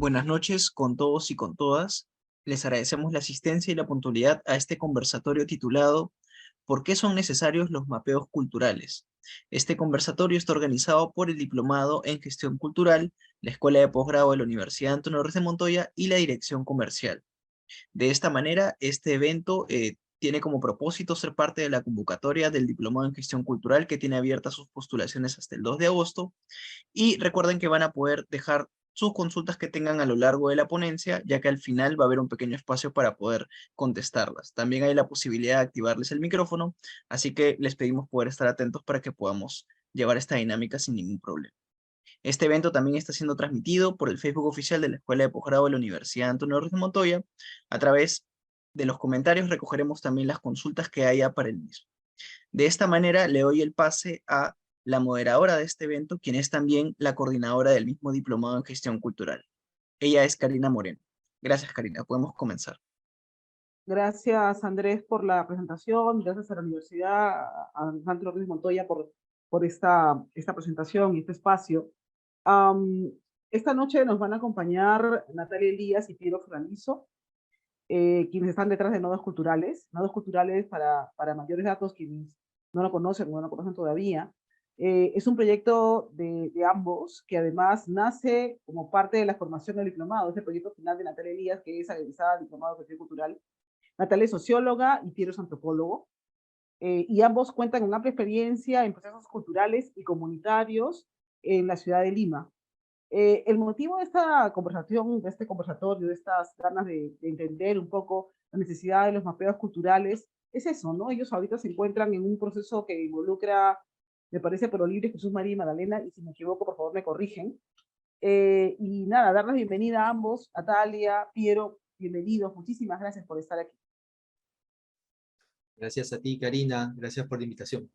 Buenas noches con todos y con todas. Les agradecemos la asistencia y la puntualidad a este conversatorio titulado ¿Por qué son necesarios los mapeos culturales? Este conversatorio está organizado por el Diplomado en Gestión Cultural, la Escuela de Posgrado de la Universidad Antonio Ruiz de Montoya y la Dirección Comercial. De esta manera, este evento tiene como propósito ser parte de la convocatoria del Diplomado en Gestión Cultural que tiene abiertas sus postulaciones hasta el 2 de agosto. Y recuerden que van a poder dejar sus consultas que tengan a lo largo de la ponencia, ya que al final va a haber un pequeño espacio para poder contestarlas. También hay la posibilidad de activarles el micrófono, así que les pedimos poder estar atentos para que podamos llevar esta dinámica sin ningún problema. Este evento también está siendo transmitido por el Facebook oficial de la Escuela de Posgrado de la Universidad Antonio Ruiz de Montoya. A través de los comentarios recogeremos también las consultas que haya para el mismo. De esta manera le doy el pase a la moderadora de este evento, quien es también la coordinadora del mismo diplomado en gestión cultural. Ella es Karina Moreno. Gracias, Karina. Podemos comenzar. Gracias, Andrés, por la presentación. Gracias a la Universidad, a Alejandro Ruiz Montoya por esta presentación y este espacio. Esta noche nos van a acompañar Natalia Elías y Piero Granizo, quienes están detrás de Nodos Culturales. Nodos Culturales, para mayores datos, quienes no lo conocen o no lo conocen todavía, es un proyecto de ambos, que además nace como parte de la formación del diplomado. Es el proyecto final de Natalia Elías, que es egresada del Diplomado de Gestión Cultural. Natalia es socióloga y Piero es antropólogo, y ambos cuentan con amplia experiencia en procesos culturales y comunitarios en la ciudad de Lima. El motivo de esta conversación, de este conversatorio, de estas ganas de entender un poco la necesidad de los mapeos culturales, es eso, ¿no? Ellos ahorita se encuentran en un proceso que involucra, me parece, Pero Libre, Jesús María y Magdalena, y si me equivoco, por favor, me corrigen. Y nada, dar la bienvenida a ambos, Natalia, Piero, bienvenidos, muchísimas gracias por estar aquí. Gracias a ti, Karina. Gracias por la invitación.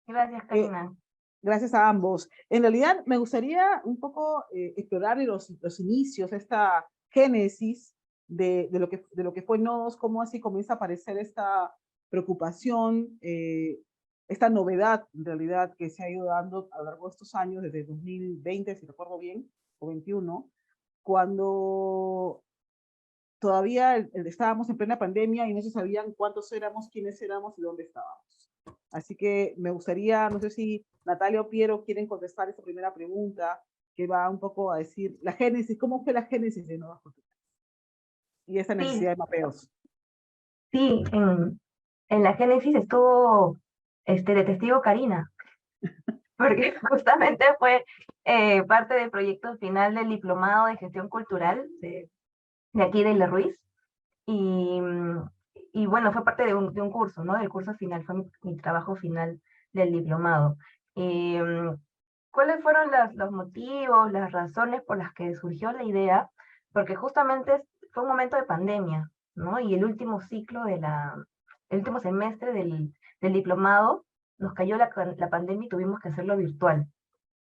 Gracias, Karina. Gracias a ambos. En realidad, me gustaría un poco explorar los inicios, esta génesis de lo que fue Nodos, cómo así comienza a aparecer esta preocupación, esta novedad, en realidad, que se ha ido dando a lo largo de estos años, desde 2020, si recuerdo bien, o 21, cuando todavía estábamos en plena pandemia y no se sabían cuántos éramos, quiénes éramos y dónde estábamos. Así que me gustaría, no sé si Natalia o Piero quieren contestar esta primera pregunta, que va un poco a decir la génesis, ¿cómo fue la génesis de Nuevas Culturas? Y esta necesidad de mapeos. Sí, en la génesis estuvo de testigo Karina, porque justamente fue parte del proyecto final del Diplomado de Gestión Cultural de aquí de La Ruiz, y bueno, fue parte de un curso, ¿no? Del curso final, fue mi trabajo final del diplomado. ¿Cuáles fueron los motivos, las razones por las que surgió la idea? Porque justamente fue un momento de pandemia, ¿no? Y el último ciclo el último semestre del diplomado, nos cayó la pandemia y tuvimos que hacerlo virtual,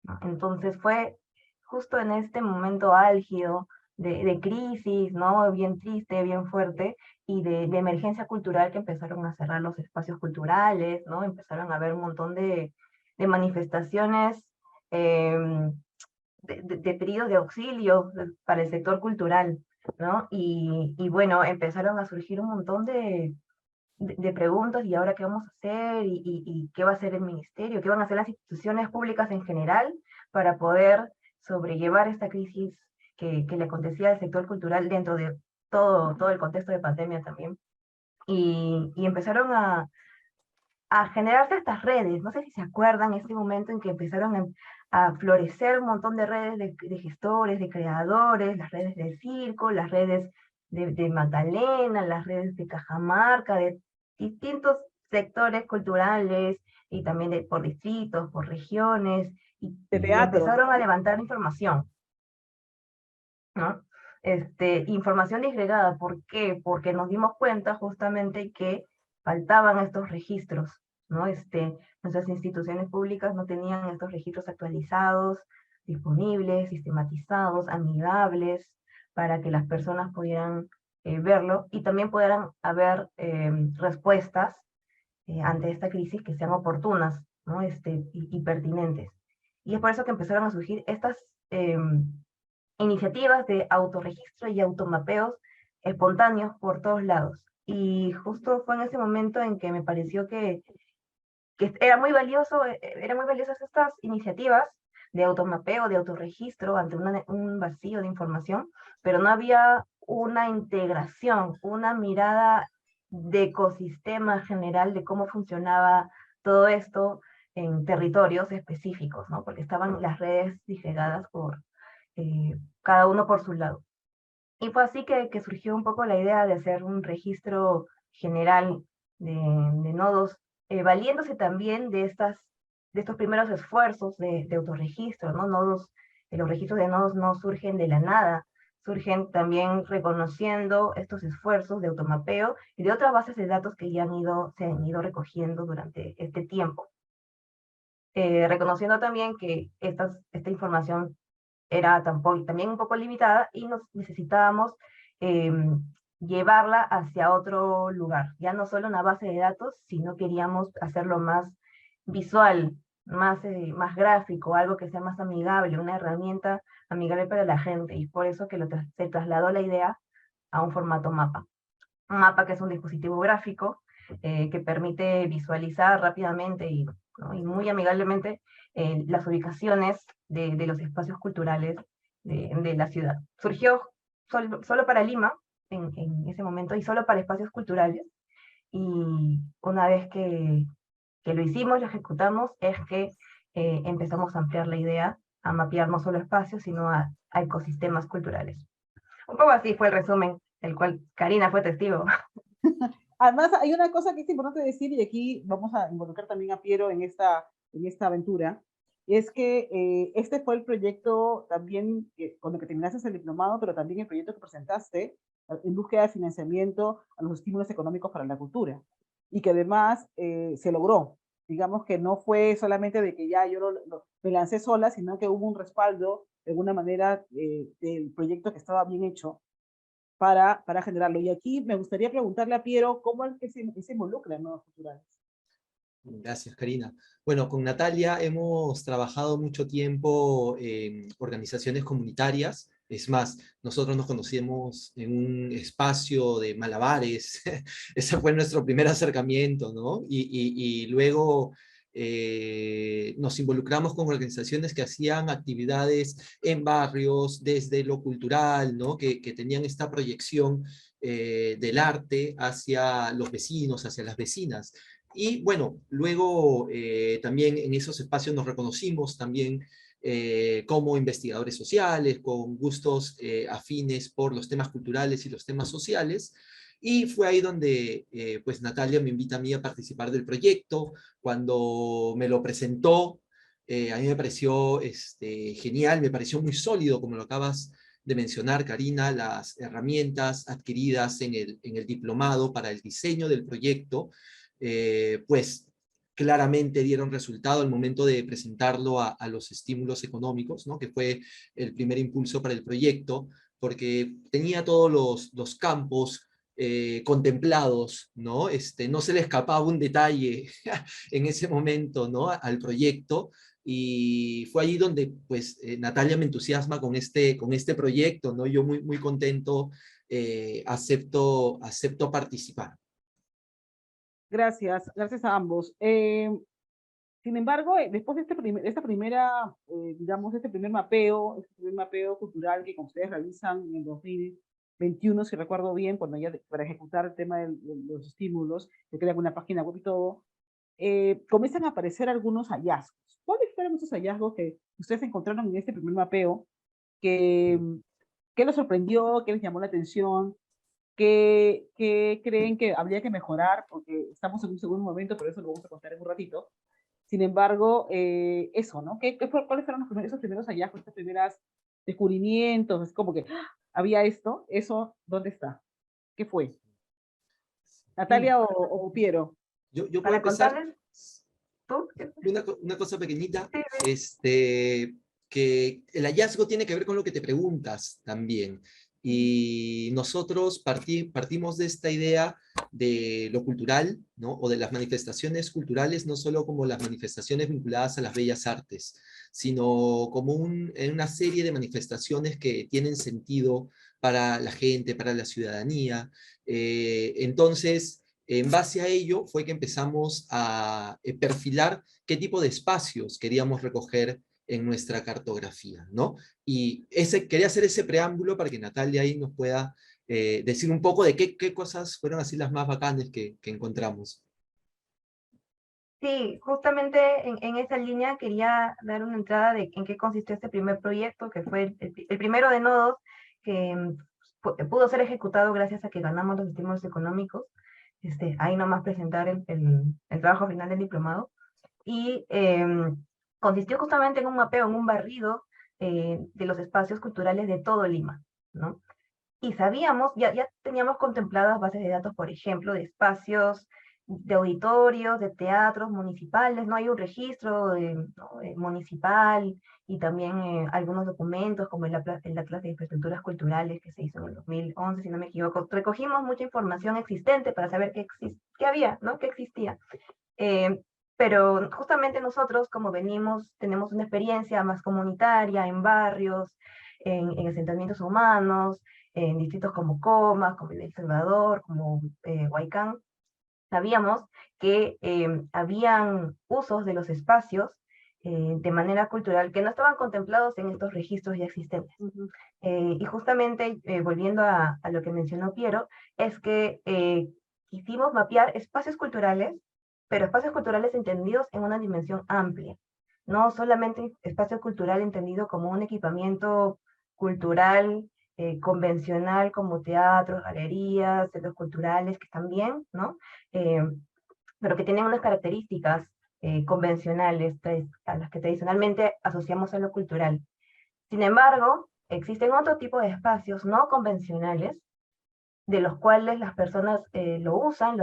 ¿no? Entonces fue justo en este momento álgido de crisis, ¿no? Bien triste, bien fuerte, y de emergencia cultural, que empezaron a cerrar los espacios culturales, ¿no? Empezaron a haber un montón de manifestaciones de pedidos de auxilio para el sector cultural, ¿no? Y bueno, empezaron a surgir un montón de preguntas, y ahora qué vamos a hacer, y qué va a hacer el ministerio, qué van a hacer las instituciones públicas en general para poder sobrellevar esta crisis que le acontecía al sector cultural dentro de todo el contexto de pandemia también. Y empezaron a generarse estas redes. No sé si se acuerdan este momento en que empezaron a florecer un montón de redes de gestores, de creadores, las redes del circo, las redes de Magdalena, las redes de Cajamarca, de distintos sectores culturales, y también por distritos, por regiones, y empezaron a levantar información, ¿no? Información disgregada. ¿Por qué? Porque nos dimos cuenta justamente que faltaban estos registros, ¿no? Nuestras instituciones públicas no tenían estos registros actualizados, disponibles, sistematizados, amigables, para que las personas pudieran verlo, y también pudieran haber respuestas ante esta crisis que sean oportunas, ¿no? Y pertinentes. Y es por eso que empezaron a surgir estas iniciativas de autorregistro y automapeos espontáneos por todos lados. Y justo fue en ese momento en que me pareció que eran muy valiosas estas iniciativas de automapeo, de autorregistro ante un vacío de información, pero no había una integración, una mirada de ecosistema general de cómo funcionaba todo esto en territorios específicos, ¿no? Porque estaban las redes disgregadas por cada uno por su lado. Y fue así que surgió un poco la idea de hacer un registro general de nodos, valiéndose también de estos primeros esfuerzos de autorregistro, ¿no? Los registros de nodos no surgen de la nada, surgen también reconociendo estos esfuerzos de automapeo y de otras bases de datos que ya se han ido recogiendo durante este tiempo. Reconociendo también que esta información era también un poco limitada y necesitábamos llevarla hacia otro lugar. Ya no solo una base de datos, sino queríamos hacerlo más visual, más gráfico, algo que sea más amigable, una herramienta amigable para la gente. Y por eso que se trasladó la idea a un formato mapa. Un mapa que es un dispositivo gráfico que permite visualizar rápidamente y muy amigablemente las ubicaciones de los espacios culturales de la ciudad. Surgió solo para Lima en ese momento y solo para espacios culturales. Y una vez que lo hicimos, lo ejecutamos, es que empezamos a ampliar la idea, a mapear no solo espacios, sino a ecosistemas culturales. Un poco así fue el resumen, del cual Karina fue testigo. Además, hay una cosa que es importante decir, y aquí vamos a involucrar también a Piero en esta aventura, es que este fue el proyecto también con el que terminaste el diplomado, pero también el proyecto que presentaste en búsqueda de financiamiento a los estímulos económicos para la cultura, y que además se logró. Digamos que no fue solamente de que ya yo me lancé sola, sino que hubo un respaldo, de alguna manera, del proyecto que estaba bien hecho, para generarlo. Y aquí me gustaría preguntarle a Piero cómo es que se involucra en Nodos Culturales. Gracias, Karina. Bueno, con Natalia hemos trabajado mucho tiempo en organizaciones comunitarias. Es más, nosotros nos conocimos en un espacio de malabares. Ese fue nuestro primer acercamiento, ¿no? Y luego nos involucramos con organizaciones que hacían actividades en barrios, desde lo cultural, ¿no? Que tenían esta proyección del arte hacia los vecinos, hacia las vecinas. Y bueno, luego también en esos espacios nos reconocimos también como investigadores sociales, con gustos afines por los temas culturales y los temas sociales. Y fue ahí donde pues Natalia me invita a mí a participar del proyecto. Cuando me lo presentó, a mí me pareció genial, me pareció muy sólido, como lo acabas de mencionar, Karina, las herramientas adquiridas en el diplomado para el diseño del proyecto, pues claramente dieron resultado al momento de presentarlo a los estímulos económicos, ¿no? Que fue el primer impulso para el proyecto, porque tenía todos los campos contemplados, ¿no? No se le escapaba un detalle en ese momento, ¿no? Al proyecto, y fue allí donde, pues, Natalia me entusiasma con este proyecto, ¿no? Yo muy contento, acepto participar. Gracias a ambos. Sin embargo, después de este primer mapeo cultural que ustedes realizan en el 2021, si recuerdo bien, cuando ya para ejecutar el tema de los estímulos, que crean una página web y todo, comienzan a aparecer algunos hallazgos. ¿Cuáles fueron esos hallazgos que ustedes encontraron en este primer mapeo que los sorprendió, que les llamó la atención? ¿Qué creen que habría que mejorar? Porque estamos en un segundo momento, pero eso lo vamos a contar en un ratito. Sin embargo, eso, ¿no? ¿Cuáles fueron esos primeros hallazgos, estos primeros descubrimientos? Es como que, ¡ah! Había esto, eso, ¿dónde está? ¿Qué fue? ¿Natalia o Piero? Yo puedo Para empezar. contarles, ¿tú? Una cosa pequeñita, Sí. que el hallazgo tiene que ver con lo que te preguntas también. Y nosotros partimos de esta idea de lo cultural, ¿no? O de las manifestaciones culturales, no solo como las manifestaciones vinculadas a las bellas artes, sino como una serie de manifestaciones que tienen sentido para la gente, para la ciudadanía. Entonces, en base a ello fue que empezamos a perfilar qué tipo de espacios queríamos recoger en nuestra cartografía, ¿no? Y quería hacer ese preámbulo para que Natalia ahí nos pueda decir un poco de qué cosas fueron así las más bacanas que encontramos. Sí, justamente en esa línea quería dar una entrada de en qué consistió este primer proyecto, que fue el primero de nodos, que pudo ser ejecutado gracias a que ganamos los estímulos económicos. Ahí nomás presentar el trabajo final del diplomado. Y consistió justamente en un mapeo, en un barrido de los espacios culturales de todo Lima, ¿no? Y sabíamos, ya teníamos contempladas bases de datos, por ejemplo, de espacios de auditorios, de teatros municipales, no hay un registro ¿no? Municipal, y también algunos documentos, como el Atlas de Infraestructuras Culturales que se hizo en el 2011, si no me equivoco. Recogimos mucha información existente para saber qué había, ¿no? Qué existía. Pero justamente nosotros, como tenemos una experiencia más comunitaria en barrios, en asentamientos humanos, en distritos como Comas, como El Salvador, como Huaycán, sabíamos que habían usos de los espacios de manera cultural que no estaban contemplados en estos registros ya existentes. Y justamente, volviendo a lo que mencionó Piero, es que quisimos mapear espacios culturales, pero espacios culturales entendidos en una dimensión amplia. No solamente espacio cultural entendido como un equipamiento cultural convencional, como teatros, galerías, centros culturales, que están bien, ¿no? Pero que tienen unas características convencionales a las que tradicionalmente asociamos a lo cultural. Sin embargo, existen otro tipo de espacios no convencionales, de los cuales las personas lo usan,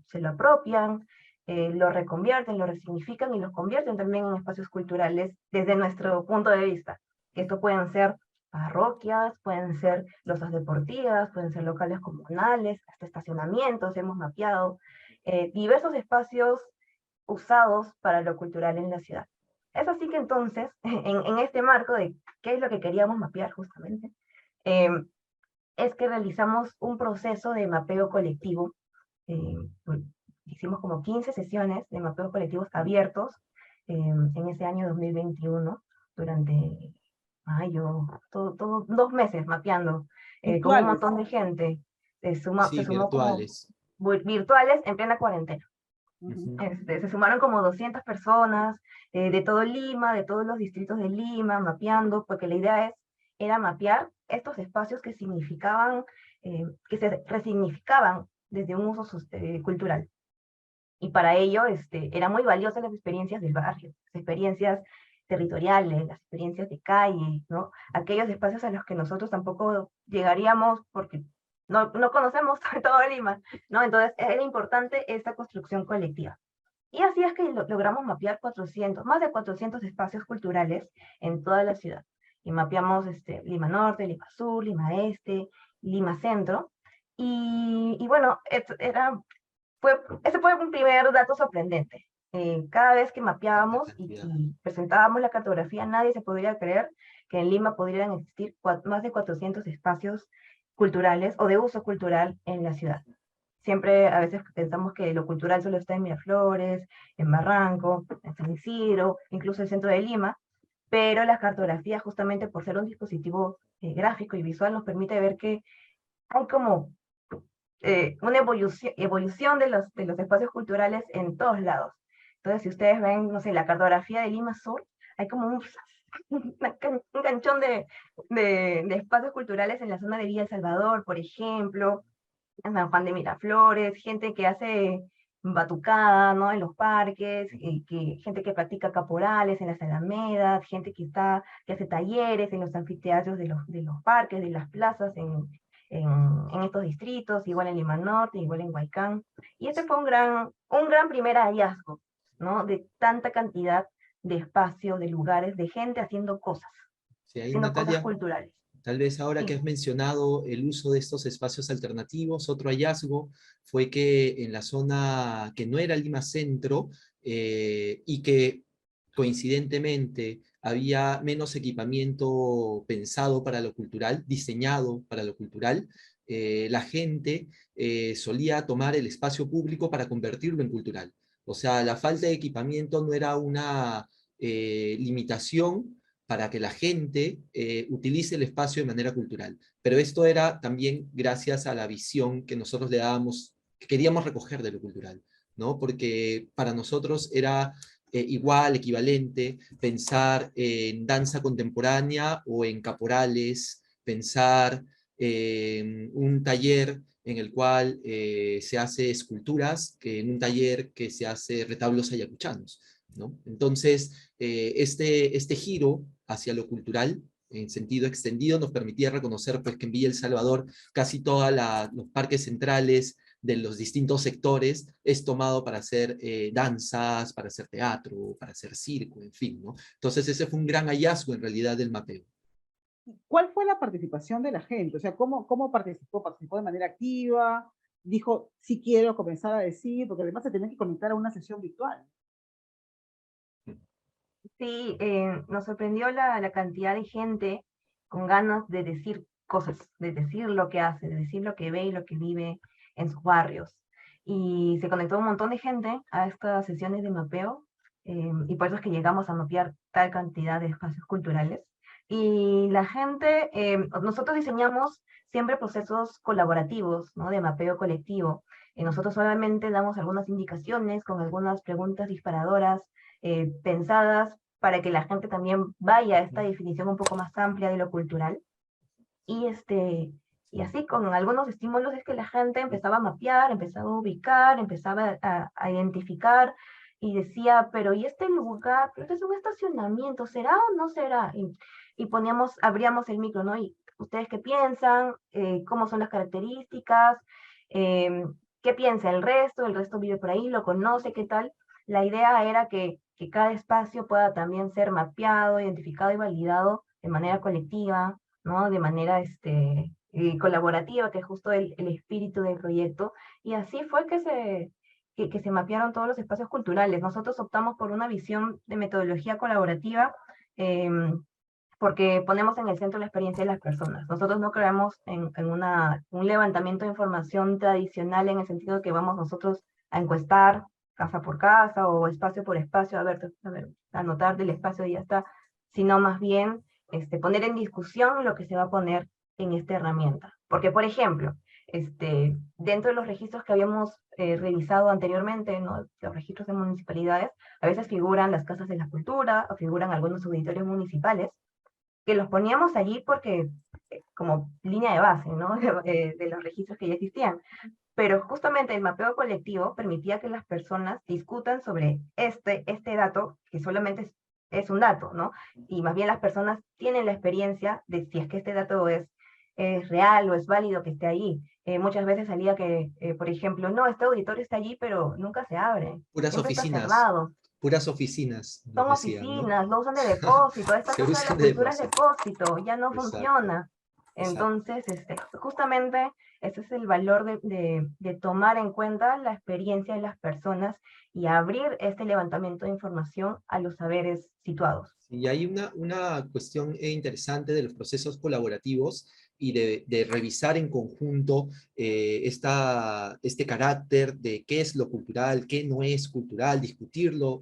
se lo apropian, lo reconvierten, lo resignifican y lo convierten también en espacios culturales desde nuestro punto de vista. Esto pueden ser parroquias, pueden ser losas deportivas, pueden ser locales comunales, hasta estacionamientos, hemos mapeado diversos espacios usados para lo cultural en la ciudad. Es así que entonces, en este marco de qué es lo que queríamos mapear justamente, es que realizamos un proceso de mapeo colectivo. Hicimos como 15 sesiones de mapeos colectivos abiertos en ese año 2021, durante mayo, 2 meses mapeando, con un montón de gente. Se Sí, sumó como virtuales. virtuales en plena cuarentena. Ujú. Se sumaron como 200 personas de todo Lima, de todos los distritos de Lima, mapeando, porque la idea era mapear estos espacios que significaban, que se resignificaban desde un uso cultural. Y para ello eran muy valiosas las experiencias del barrio, las experiencias territoriales, las experiencias de calle, ¿no? Aquellos espacios a los que nosotros tampoco llegaríamos porque no conocemos todo Lima, ¿no? Entonces era importante esta construcción colectiva. Y así es que logramos mapear más de 400 espacios culturales en toda la ciudad. Y mapeamos Lima Norte, Lima Sur, Lima Este, Lima Centro. Y bueno, ese fue un primer dato sorprendente. Cada vez que mapeábamos y presentábamos la cartografía, nadie se podría creer que en Lima podrían existir más de 400 espacios culturales o de uso cultural en la ciudad. Siempre a veces pensamos que lo cultural solo está en Miraflores, en Barranco, en San Isidro, incluso el centro de Lima, pero la cartografía, justamente por ser un dispositivo gráfico y visual, nos permite ver que hay como una evolución de los espacios culturales en todos lados. Entonces, si ustedes ven, no sé, la cartografía de Lima Sur, hay como un canchón de espacios culturales en la zona de Villa El Salvador, por ejemplo, en San Juan de Miraflores, gente que hace batucada, ¿no? En los parques, gente que practica caporales en las alamedas, gente que hace talleres en los anfiteatros de los parques, de las plazas en estos distritos, igual en Lima Norte, igual en Huaycán. Y este fue un gran primer hallazgo, ¿no? De tanta cantidad de espacios, de lugares, de gente haciendo cosas, Sí, ahí haciendo cosas Natalia, culturales. tal vez ahora que Sí. has mencionado el uso de estos espacios alternativos, otro hallazgo fue que en la zona que no era Lima Centro y que coincidentemente había menos equipamiento pensado para lo cultural, diseñado para lo cultural. La gente solía tomar el espacio público para convertirlo en cultural. O sea, la falta de equipamiento no era una limitación para que la gente utilice el espacio de manera cultural. Pero esto era también gracias a la visión que nosotros le dábamos, que queríamos recoger de lo cultural, ¿no? Porque para nosotros era igual, equivalente, pensar en danza contemporánea o en caporales, pensar en un taller en el cual se hace esculturas, que en un taller que se hace retablos ayacuchanos, ¿no? Entonces, este giro hacia lo cultural, en sentido extendido, nos permitía reconocer pues, que en Villa El Salvador casi todos los parques centrales de los distintos sectores es tomado para hacer danzas, para hacer teatro, para hacer circo, en fin, ¿no? Entonces ese fue un gran hallazgo en realidad del mapeo. ¿Cuál fue la participación de la gente? O sea, ¿cómo participó? ¿Participó de manera activa? Dijo, sí quiero comenzar a decir, porque además se tenía que conectar a una sesión virtual. Sí, nos sorprendió la cantidad de gente con ganas de decir cosas, de decir lo que hace, de decir lo que ve y lo que vive en sus barrios. Y se conectó un montón de gente a estas sesiones de mapeo, y por eso es que llegamos a mapear tal cantidad de espacios culturales. Y la gente, nosotros diseñamos siempre procesos colaborativos, ¿no? De mapeo colectivo. Nosotros solamente damos algunas indicaciones con algunas preguntas disparadoras pensadas para que la gente también vaya a esta definición un poco más amplia de lo cultural. Y, y así con algunos estímulos es que la gente empezaba a mapear, empezaba a ubicar, empezaba a identificar y decía, pero ¿y este lugar? Pero este es un estacionamiento, ¿será o no será? Y poníamos, abríamos el micro, ¿no? Y ustedes qué piensan, cómo son las características, qué piensa el resto vive por ahí, lo conoce, qué tal. La idea era que cada espacio pueda también ser mapeado, identificado y validado de manera colectiva, ¿no? De manera colaborativa, que es justo el espíritu del proyecto. Y así fue que se mapearon todos los espacios culturales. Nosotros optamos por una visión de metodología colaborativa, eh, porque ponemos en el centro la experiencia de las personas. Nosotros no creemos en un levantamiento de información tradicional en el sentido de que vamos nosotros a encuestar casa por casa o espacio por espacio, a ver, anotar del espacio y ya está, sino más bien poner en discusión lo que se va a poner en esta herramienta. Porque, por ejemplo, dentro de los registros que habíamos revisado anteriormente, ¿no? Los registros de municipalidades, a veces figuran las casas de la cultura, o figuran algunos auditorios municipales, que los poníamos allí porque, como línea de base, ¿no? De los registros que ya existían. Pero justamente el mapeo colectivo permitía que las personas discutan sobre este dato, que solamente es un dato, ¿no? Y más bien las personas tienen la experiencia de si es que este dato es real o es válido que esté ahí. Muchas veces salía que, por ejemplo, no, este auditorio está allí, pero nunca se abre. Puras Siempre está oficinas, cerrado. puras oficinas, nos Son decían, ¿no? oficinas, lo usan de depósito, esta Se casa de la usan de cultura es depósito. depósito, ya no Exacto, funciona. exacto. Entonces, justamente ese es el valor de tomar en cuenta la experiencia de las personas y abrir este levantamiento de información a los saberes situados. Y hay una cuestión interesante de los procesos colaborativos y de revisar en conjunto este carácter de qué es lo cultural, qué no es cultural, discutirlo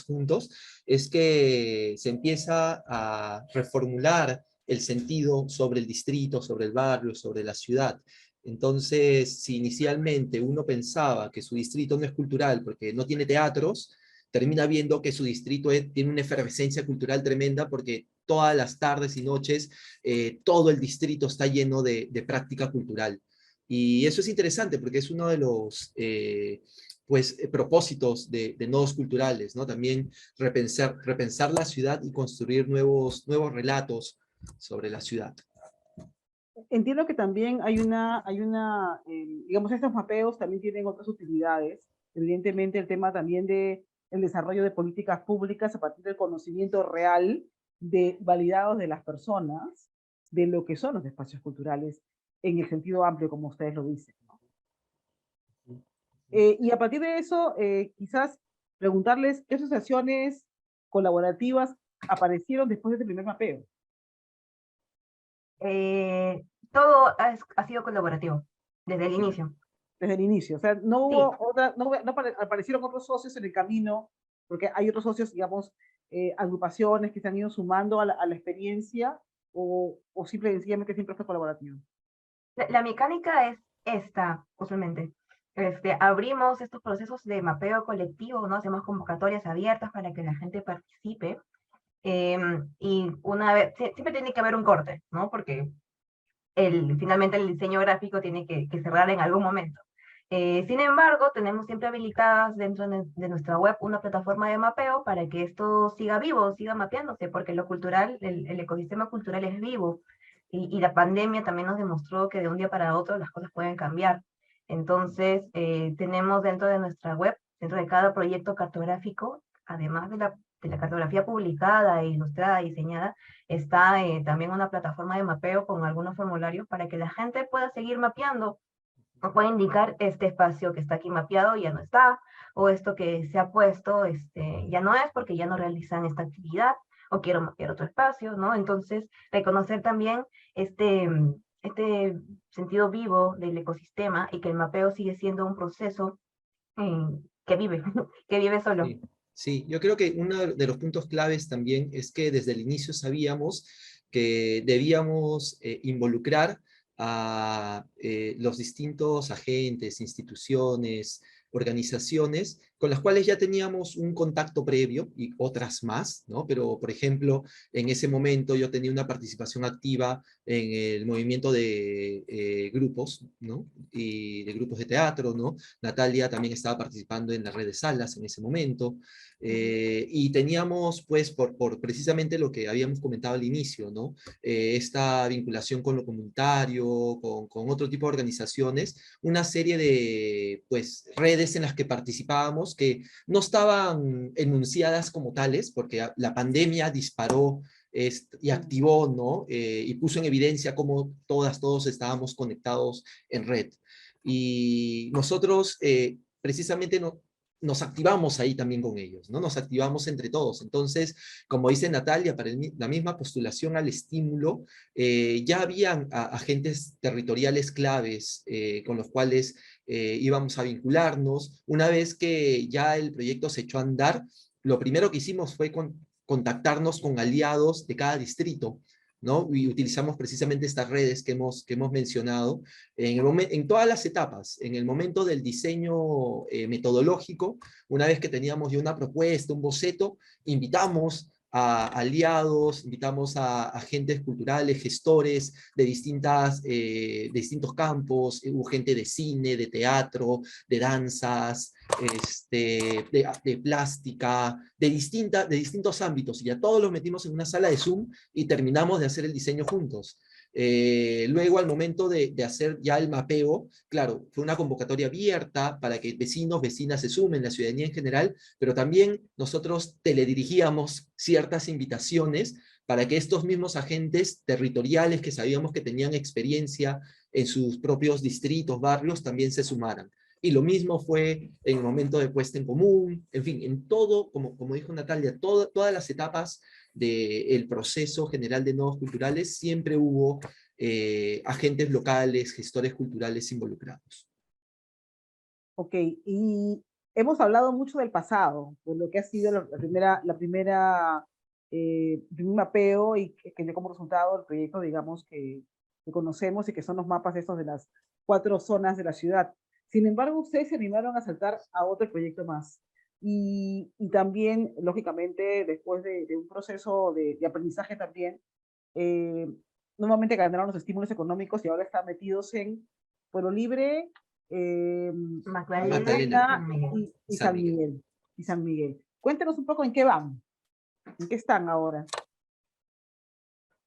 juntos, es que se empieza a reformular el sentido sobre el distrito, sobre el barrio, sobre la ciudad. Entonces, si inicialmente uno pensaba que su distrito no es cultural porque no tiene teatros, termina viendo que su distrito tiene una efervescencia cultural tremenda porque todas las tardes y noches todo el distrito está lleno de práctica cultural. Y eso es interesante porque es uno de los propósitos de nodos culturales, ¿no? También repensar la ciudad y construir nuevos relatos sobre la ciudad. Entiendo que también digamos, estos mapeos también tienen otras utilidades. Evidentemente, el tema también de el desarrollo de políticas públicas a partir del conocimiento real validados de las personas de lo que son los espacios culturales en el sentido amplio, como ustedes lo dicen, ¿no? Y a partir de eso, quizás preguntarles qué asociaciones colaborativas aparecieron después de este primer mapeo? Todo ha sido colaborativo, desde el inicio. Desde el inicio. O sea, no hubo otra, no aparecieron otros socios en el camino, porque hay otros socios, digamos, agrupaciones que se han ido sumando a la experiencia, o simple y sencillamente siempre fue colaborativo. La mecánica es esta, usualmente. Abrimos estos procesos de mapeo colectivo, ¿no? Hacemos convocatorias abiertas para que la gente participe. Y una vez, siempre tiene que haber un corte, ¿no? Porque finalmente el diseño gráfico tiene que cerrar en algún momento. Sin embargo, tenemos siempre habilitadas dentro de nuestra web una plataforma de mapeo para que esto siga vivo, siga mapeándose, porque lo cultural, el ecosistema cultural es vivo, y la pandemia también nos demostró que de un día para otro las cosas pueden cambiar. Entonces, tenemos dentro de nuestra web, dentro de cada proyecto cartográfico, además de la cartografía publicada, ilustrada, diseñada, está también una plataforma de mapeo con algunos formularios para que la gente pueda seguir mapeando, o puede indicar este espacio que está aquí mapeado ya no está, o esto que se ha puesto ya no es porque ya no realizan esta actividad, o quiero mapear otro espacio, ¿no? Entonces, reconocer también este sentido vivo del ecosistema, y que el mapeo sigue siendo un proceso que vive, que vive solo. Sí. Sí, yo creo que uno de los puntos claves también es que desde el inicio sabíamos que debíamos involucrar a los distintos agentes, instituciones, organizaciones, con las cuales ya teníamos un contacto previo y otras más, ¿no? Pero, por ejemplo, en ese momento yo tenía una participación activa en el movimiento de grupos, ¿no? Y de grupos de teatro, ¿no? Natalia también estaba participando en la red de salas en ese momento. Y teníamos, pues, por precisamente lo que habíamos comentado al inicio, ¿no? Esta vinculación con lo comunitario, con otro tipo de organizaciones, una serie de, pues, redes en las que participábamos que no estaban enunciadas como tales, porque la pandemia disparó y activó, ¿no? Y puso en evidencia cómo todos estábamos conectados en red. Y nosotros, precisamente, nos activamos ahí también con ellos, ¿no? Nos activamos entre todos. Entonces, como dice Natalia, para la misma postulación al estímulo, ya habían agentes territoriales claves con los cuales íbamos a vincularnos. Una vez que ya el proyecto se echó a andar, lo primero que hicimos fue contactarnos con aliados de cada distrito, ¿no? Y utilizamos precisamente estas redes que hemos mencionado en todas las etapas, en el momento del diseño metodológico, una vez que teníamos ya una propuesta, un boceto, invitamos a aliados, invitamos a agentes culturales, gestores de distintos campos, hubo gente de cine, de teatro, de danzas, de plástica, de distintos ámbitos, y a todos los metimos en una sala de Zoom y terminamos de hacer el diseño juntos. Luego, al momento de hacer ya el mapeo, claro, fue una convocatoria abierta para que vecinos, vecinas se sumen, la ciudadanía en general, pero también nosotros teledirigíamos ciertas invitaciones para que estos mismos agentes territoriales que sabíamos que tenían experiencia en sus propios distritos, barrios, también se sumaran. Y lo mismo fue en el momento de puesta en común, en fin, en todo, como dijo Natalia, todas las etapas del proceso general de nodos culturales, siempre hubo agentes locales, gestores culturales involucrados. Ok, y hemos hablado mucho del pasado, de lo que ha sido primer mapeo, y que tiene como resultado el proyecto, digamos, que conocemos, y que son los mapas estos de las 4 zonas de la ciudad. Sin embargo, ustedes se animaron a saltar a otro proyecto más. Y también, lógicamente, después de un proceso de aprendizaje también, eh, nuevamente ganaron los estímulos económicos, y ahora están metidos en Pueblo Libre, Magdalena y San Miguel. Y San Miguel. Cuéntenos un poco en qué van, en qué están ahora.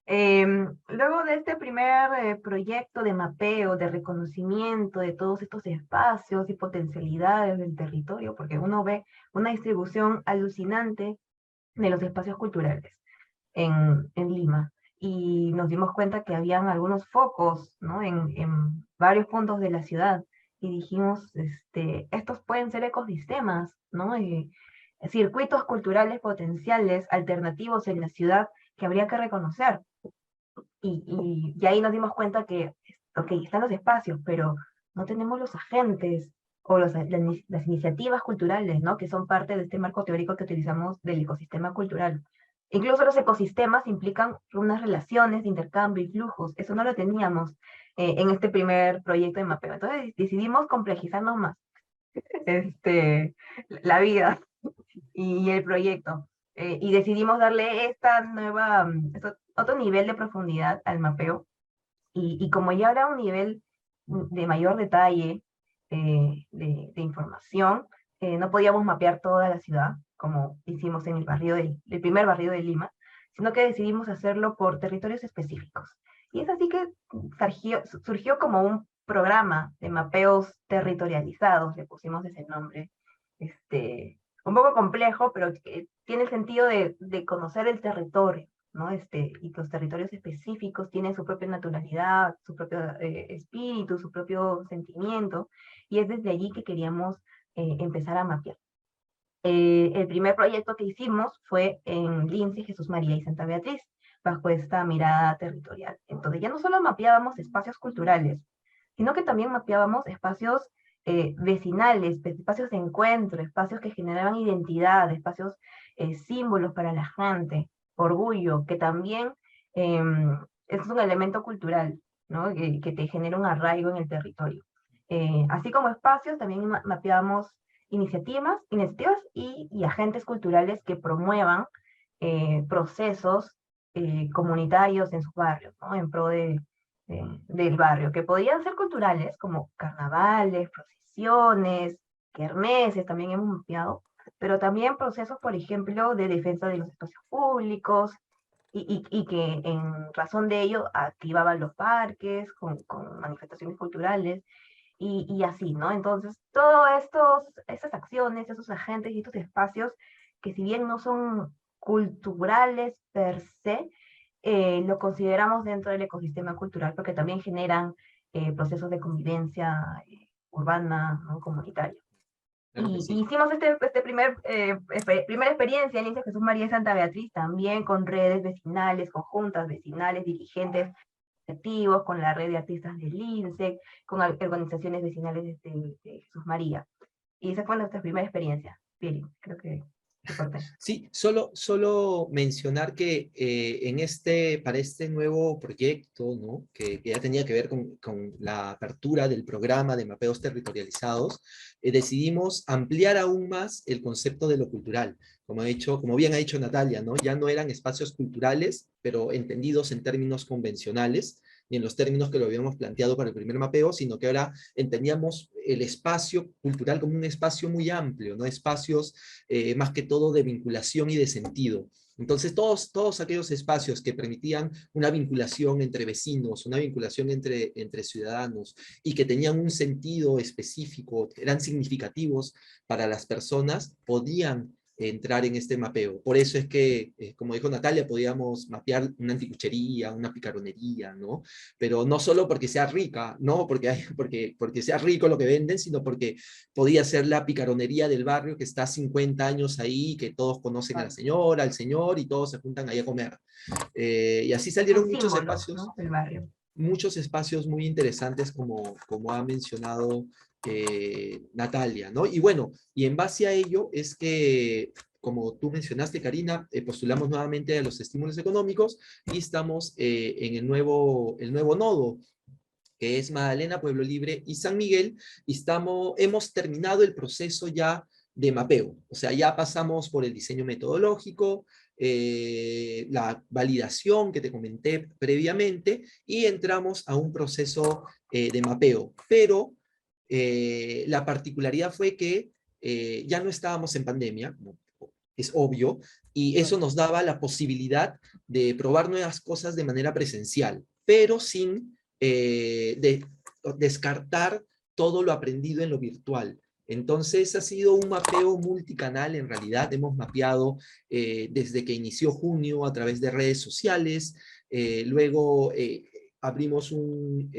Luego de este primer proyecto de mapeo, de reconocimiento de todos estos espacios y potencialidades del territorio, porque uno ve una distribución alucinante de los espacios culturales en Lima, y nos dimos cuenta que habían algunos focos, ¿no? en varios puntos de la ciudad, y dijimos, estos pueden ser ecosistemas, ¿no? circuitos culturales potenciales, alternativos en la ciudad que habría que reconocer. Y ahí nos dimos cuenta que, ok, están los espacios, pero no tenemos los agentes o las iniciativas culturales, ¿no? Que son parte de este marco teórico que utilizamos del ecosistema cultural. Incluso los ecosistemas implican unas relaciones de intercambio y flujos. Eso no lo teníamos en este primer proyecto de mapeo. Entonces decidimos complejizarnos más la vida y el proyecto. Y decidimos darle otro nivel de profundidad al mapeo. Y como ya era un nivel de mayor detalle de información, no podíamos mapear toda la ciudad, como hicimos en el primer barrio de Lima, sino que decidimos hacerlo por territorios específicos. Y es así que surgió como un programa de mapeos territorializados, le pusimos ese nombre, un poco complejo, pero que tiene el sentido de conocer el territorio, ¿no? Y los territorios específicos tienen su propia naturalidad, su propio espíritu, su propio sentimiento, y es desde allí que queríamos empezar a mapear. El primer proyecto que hicimos fue en Lince, Jesús María y Santa Beatriz, bajo esta mirada territorial. Entonces ya no solo mapeábamos espacios culturales, sino que también mapeábamos espacios vecinales, espacios de encuentro, espacios que generaban identidad, espacios símbolos para la gente, orgullo, que también es un elemento cultural, ¿no? Que te genera un arraigo en el territorio. Así como espacios, también mapeamos iniciativas y agentes culturales que promuevan procesos comunitarios en sus barrios, ¿no? En pro del barrio, que podían ser culturales, como carnavales, procesiones, kermeses, también hemos mapeado, pero también procesos, por ejemplo, de defensa de los espacios públicos, y que en razón de ello activaban los parques con manifestaciones culturales, y así, ¿no? Entonces, todas estas acciones, esos agentes y estos espacios, que si bien no son culturales per se, lo consideramos dentro del ecosistema cultural porque también generan procesos de convivencia urbana, ¿no? Comunitaria. Claro que Y sí. hicimos primera experiencia en Lince Jesús María y Santa Beatriz, también con redes vecinales, conjuntas vecinales, dirigentes activos, con la red de artistas del Lince, con organizaciones vecinales de Jesús María. Y esa fue nuestra primera experiencia. Pili, creo que te corté. Sí, solo mencionar que para este nuevo proyecto, ¿no? Que ya tenía que ver con la apertura del programa de mapeos territorializados, decidimos ampliar aún más el concepto de lo cultural. Como bien ha dicho Natalia, ¿no? Ya no eran espacios culturales, pero entendidos en términos convencionales, ni en los términos que lo habíamos planteado para el primer mapeo, sino que ahora entendíamos el espacio cultural como un espacio muy amplio, ¿no? Espacios más que todo de vinculación y de sentido. Entonces, todos aquellos espacios que permitían una vinculación entre vecinos, una vinculación entre ciudadanos, y que tenían un sentido específico, eran significativos para las personas, podían entrar en este mapeo. Por eso es que, como dijo Natalia, podíamos mapear una anticuchería, una picaronería, ¿no? Pero no solo porque sea rica, no porque sea rico lo que venden, sino porque podía ser la picaronería del barrio que está 50 años ahí, que todos conocen a la señora, al señor, y todos se juntan ahí a comer. Y así salieron Son símbolos, ¿no? Del barrio. muchos espacios muy interesantes, como ha mencionado Natalia, ¿no? Y bueno, y en base a ello es que, como tú mencionaste, Karina, postulamos nuevamente a los estímulos económicos y estamos en el nuevo nodo, que es Magdalena, Pueblo Libre y San Miguel, y hemos terminado el proceso ya de mapeo. O sea, ya pasamos por el diseño metodológico, la validación que te comenté previamente, y entramos a un proceso de mapeo. Pero la particularidad fue que ya no estábamos en pandemia, como es obvio, y eso nos daba la posibilidad de probar nuevas cosas de manera presencial, pero sin descartar todo lo aprendido en lo virtual. Entonces ha sido un mapeo multicanal. En realidad hemos mapeado desde que inició junio a través de redes sociales, luego abrimos un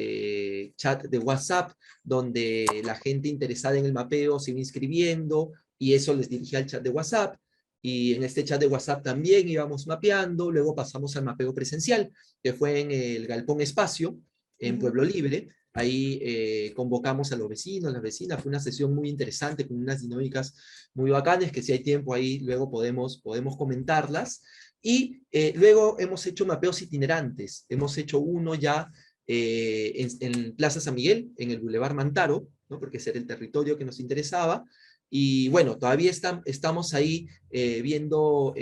chat de WhatsApp donde la gente interesada en el mapeo se iba inscribiendo, y eso les dirigía al chat de WhatsApp, y en este chat de WhatsApp también íbamos mapeando, luego pasamos al mapeo presencial, que fue en el Galpón Espacio, en Pueblo Libre. Ahí convocamos a los vecinos, las vecinas, fue una sesión muy interesante, con unas dinámicas muy bacanas, que si hay tiempo ahí luego podemos comentarlas. Y luego hemos hecho mapeos itinerantes, hemos hecho uno ya en Plaza San Miguel, en el Boulevard Mantaro, ¿no? Porque ese era el territorio que nos interesaba, y bueno, todavía estamos ahí viendo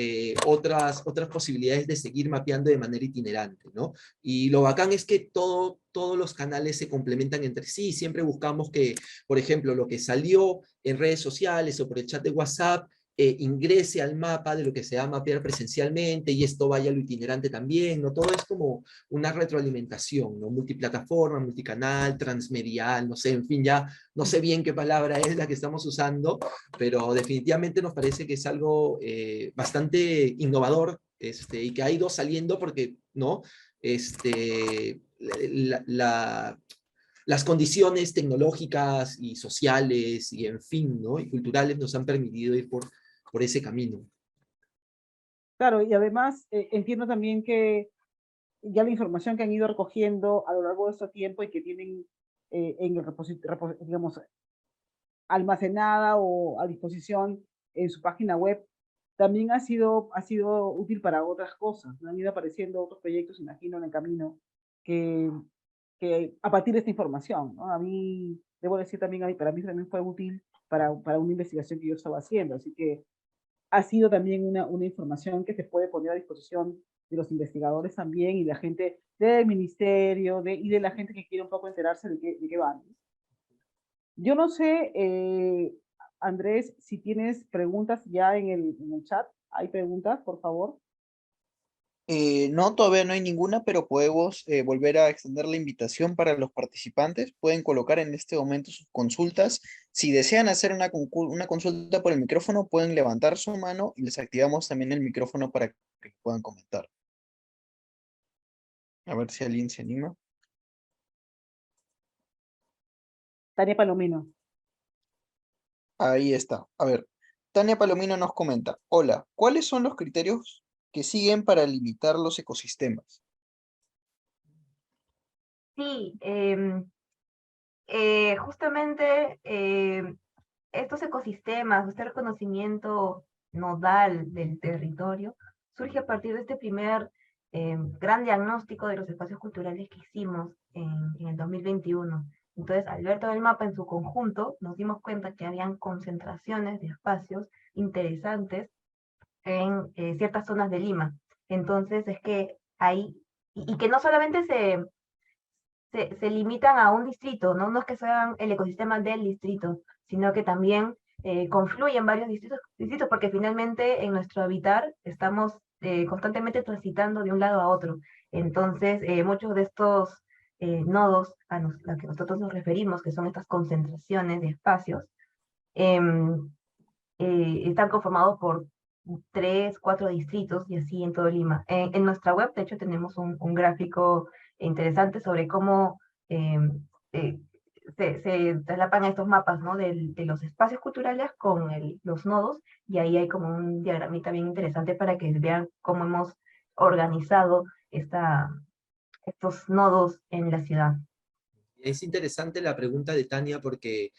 otras posibilidades de seguir mapeando de manera itinerante, ¿no? Y lo bacán es que todos los canales se complementan entre sí, siempre buscamos que, por ejemplo, lo que salió en redes sociales o por el chat de WhatsApp, ingrese al mapa de lo que se va a mapear presencialmente, y esto vaya a lo itinerante también, ¿no? Todo es como una retroalimentación, ¿no? Multiplataforma, multicanal, transmedial, no sé, en fin, ya no sé bien qué palabra es la que estamos usando, pero definitivamente nos parece que es algo bastante innovador, y que ha ido saliendo porque, ¿no? Las condiciones tecnológicas y sociales y, en fin, ¿no? Y culturales nos han permitido ir por ese camino. Claro, y además entiendo también que ya la información que han ido recogiendo a lo largo de este tiempo y que tienen en el digamos, almacenada o a disposición en su página web, también ha sido útil para otras cosas, ¿no? Han ido apareciendo otros proyectos, imagino, en el camino, que, a partir de esta información, ¿no? A mí, debo decir también, para mí también fue útil para una investigación que yo estaba haciendo, así que ha sido también una información que se puede poner a disposición de los investigadores también, y de la gente del ministerio, y de la gente que quiere un poco enterarse de qué van. Yo no sé, Andrés, si tienes preguntas ya en el chat. ¿Hay preguntas, por favor? No, todavía no hay ninguna, pero podemos volver a extender la invitación para los participantes. Pueden colocar en este momento sus consultas. Si desean hacer una consulta por el micrófono, pueden levantar su mano y les activamos también el micrófono para que puedan comentar. A ver si alguien se anima. Tania Palomino. Ahí está. A ver, Tania Palomino nos comenta: hola, ¿cuáles son los criterios que siguen para limitar los ecosistemas? Sí, justamente estos ecosistemas, este reconocimiento nodal del territorio, surge a partir de este primer gran diagnóstico de los espacios culturales que hicimos en el 2021. Entonces, al ver todo el mapa en su conjunto, nos dimos cuenta que habían concentraciones de espacios interesantes en ciertas zonas de Lima. Entonces, es que hay, y que no solamente se limitan a un distrito, ¿no? No es que sean el ecosistema del distrito, sino que también confluyen varios distritos, porque finalmente en nuestro habitar estamos constantemente transitando de un lado a otro. Entonces, muchos de estos nodos a los que nosotros nos referimos, que son estas concentraciones de espacios, están conformados por 3, 4 distritos y así en todo Lima. En nuestra web, de hecho, tenemos un gráfico interesante sobre cómo eh, eh, se traslapan estos mapas, ¿no? de los espacios culturales con los nodos, y ahí hay como un diagramita bien interesante para que vean cómo hemos organizado estos nodos en la ciudad. Es interesante la pregunta de Tania porque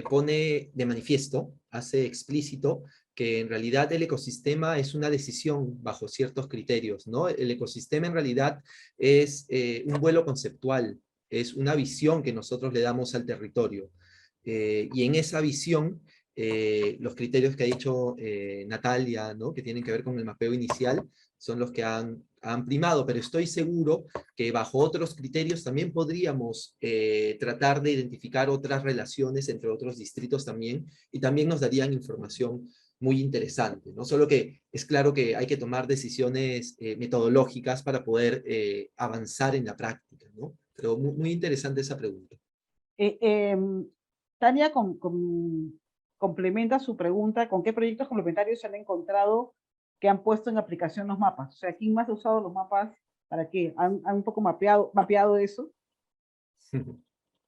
pone de manifiesto, hace explícito que en realidad el ecosistema es una decisión bajo ciertos criterios, ¿no? El ecosistema en realidad es un vuelo conceptual, es una visión que nosotros le damos al territorio. Y en esa visión, los criterios que ha dicho Natalia, ¿no? Que tienen que ver con el mapeo inicial, son los que han primado, pero estoy seguro que bajo otros criterios también podríamos tratar de identificar otras relaciones entre otros distritos también, y también nos darían información muy interesante, ¿no? Solo que es claro que hay que tomar decisiones metodológicas para poder avanzar en la práctica, ¿no? Pero muy interesante esa pregunta. Tania complementa su pregunta: ¿con qué proyectos complementarios se han encontrado que han puesto en aplicación los mapas? O sea, ¿quién más ha usado los mapas para qué? ¿Han un poco mapeado eso?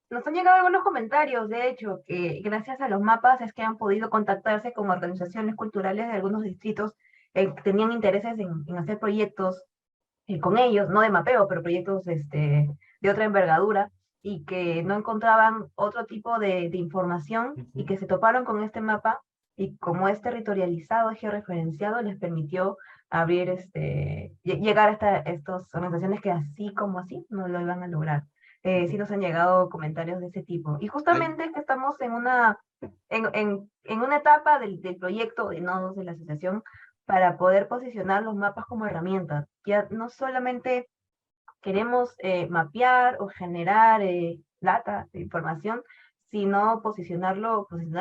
Nos han llegado algunos comentarios, de hecho, que gracias a los mapas es que han podido contactarse con organizaciones culturales de algunos distritos que tenían intereses en hacer proyectos con ellos, no de mapeo, pero proyectos de otra envergadura, y que no encontraban otro tipo de información y Ujú. que se toparon con este mapa y como es territorializado, es georreferenciado, les permitió abrir, llegar hasta estas organizaciones que así como así no lo iban a lograr. Sí nos han llegado comentarios de ese tipo. Y Ay, justamente es que estamos en una etapa del proyecto de nodos de la asociación para poder posicionar los mapas como herramientas. Ya no solamente queremos mapear o generar data, información, sino posicionar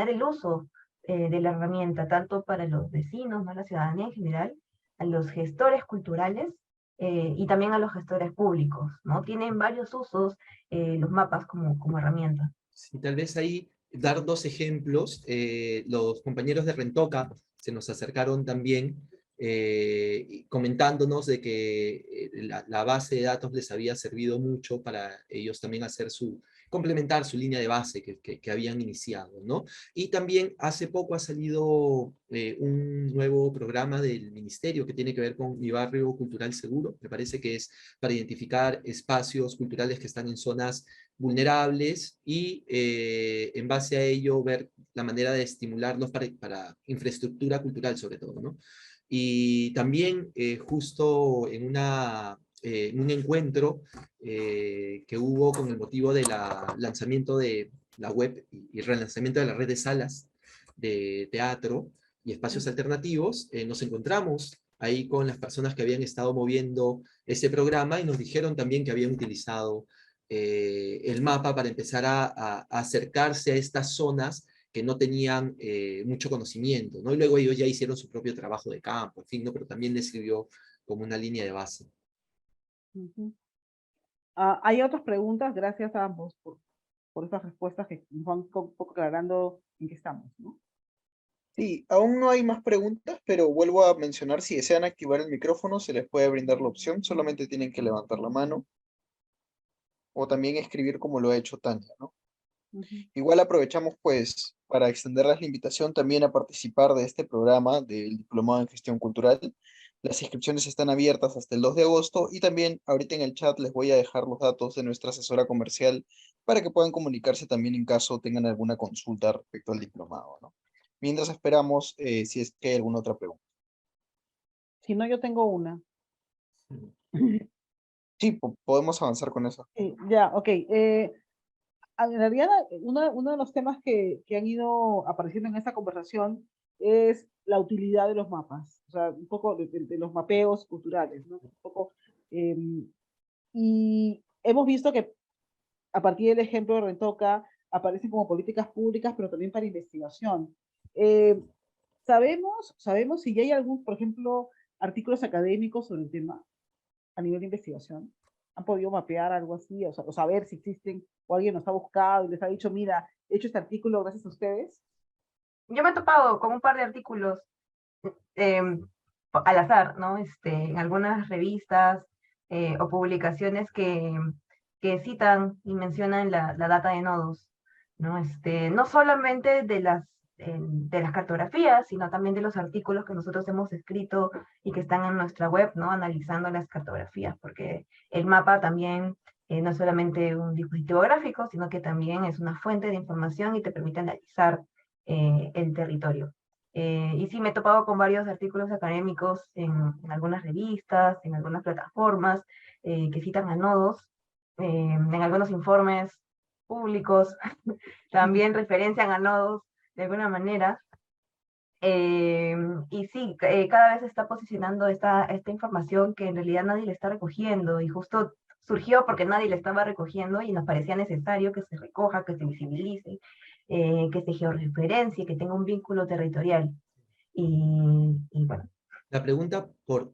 el uso de la herramienta, tanto para los vecinos, ¿no? La ciudadanía en general, a los gestores culturales y también a los gestores públicos, ¿no? Tienen varios usos los mapas como herramienta. sí, tal vez ahí dar dos ejemplos. Los compañeros de Rentoca se nos acercaron también comentándonos de que la base de datos les había servido mucho para ellos también complementar su línea de base que habían iniciado, ¿no? Y también hace poco ha salido un nuevo programa del ministerio que tiene que ver con Mi Barrio Cultural Seguro. Me parece que es para identificar espacios culturales que están en zonas vulnerables y en base a ello ver la manera de estimularlos para infraestructura cultural sobre todo, ¿no? Y también justo en un encuentro que hubo con el motivo del lanzamiento de la web y relanzamiento de la red de salas de teatro y espacios alternativos, nos encontramos ahí con las personas que habían estado moviendo ese programa y nos dijeron también que habían utilizado el mapa para empezar a acercarse a estas zonas que no tenían mucho conocimiento, ¿no? Y luego ellos ya hicieron su propio trabajo de campo, en fin, ¿no? Pero también les sirvió como una línea de base. Ujú. Hay otras preguntas, gracias a ambos por estas respuestas que nos van un poco aclarando en qué estamos, ¿no? Sí, aún no hay más preguntas, pero vuelvo a mencionar, si desean activar el micrófono, se les puede brindar la opción, solamente tienen que levantar la mano o también escribir como lo ha hecho Tania, ¿no? Ujú. Igual aprovechamos pues para extenderles la invitación también a participar de este programa del Diplomado en Gestión Cultural. Las inscripciones están abiertas hasta el 2 de agosto y también ahorita en el chat les voy a dejar los datos de nuestra asesora comercial para que puedan comunicarse también en caso tengan alguna consulta respecto al diplomado, ¿no? Mientras esperamos si es que hay alguna otra pregunta. Si no, yo tengo una. Sí, podemos avanzar con eso. Ya, ok. En realidad, uno de los temas que han ido apareciendo en esta conversación es la utilidad de los mapas, o sea, un poco de los mapeos culturales, ¿no? Un poco, y hemos visto que a partir del ejemplo de Rentoca aparecen como políticas públicas, pero también para investigación. Eh, sabemos si ya hay algún, por ejemplo, artículos académicos sobre el tema a nivel de investigación. ¿Han podido mapear algo así? O saber si existen, o alguien nos ha buscado y les ha dicho, mira, he hecho este artículo gracias a ustedes. Yo me he topado con un par de artículos eh, al azar, ¿no? En algunas revistas o publicaciones que citan y mencionan la data de nodos, ¿no? No solamente de las cartografías, sino también de los artículos que nosotros hemos escrito y que están en nuestra web, ¿no? Analizando las cartografías, porque el mapa también no es solamente un dispositivo gráfico, sino que también es una fuente de información y te permite analizar el territorio. Y sí, me he topado con varios artículos académicos en algunas revistas, en algunas plataformas que citan a nodos, en algunos informes públicos, también referencian a nodos de alguna manera. Y sí, cada vez se está posicionando esta información que en realidad nadie le está recogiendo y justo surgió porque nadie le estaba recogiendo y nos parecía necesario que se recoja, que se visibilice, que se georreferencie, que tenga un vínculo territorial. Y bueno, La pregunta por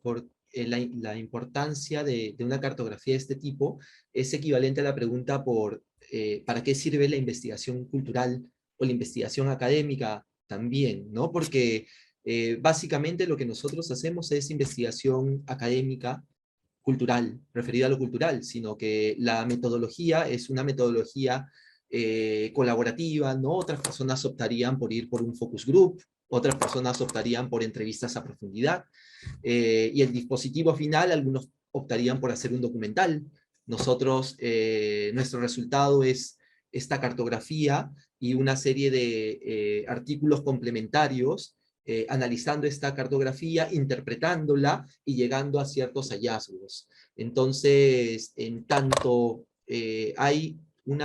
la importancia de una cartografía de este tipo es equivalente a la pregunta por ¿para qué sirve la investigación cultural o la investigación académica también? ¿No? Porque básicamente lo que nosotros hacemos es investigación académica cultural, referida a lo cultural, sino que la metodología es una metodología colaborativa, ¿no? Otras personas optarían por ir por un focus group, otras personas optarían por entrevistas a profundidad, y el dispositivo final, algunos optarían por hacer un documental. Nosotros, nuestro resultado es esta cartografía y una serie de artículos complementarios, analizando esta cartografía, interpretándola y llegando a ciertos hallazgos. Entonces, en tanto hay un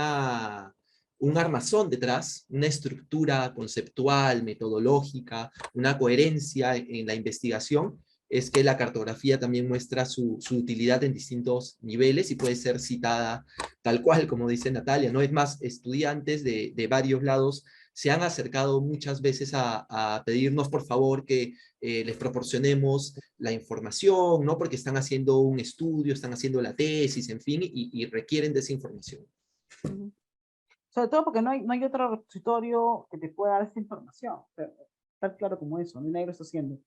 armazón detrás, una estructura conceptual, metodológica, una coherencia en la investigación, es que la cartografía también muestra su utilidad en distintos niveles y puede ser citada tal cual, como dice Natalia, ¿no? Es más, estudiantes de varios lados se han acercado muchas veces a pedirnos, por favor, que les proporcionemos la información, ¿no? Porque están haciendo un estudio, están haciendo la tesis, en fin, y requieren de esa información. Sobre todo porque no hay otro repositorio que te pueda dar esta información. O sea, tan claro como eso, nadie lo está haciendo.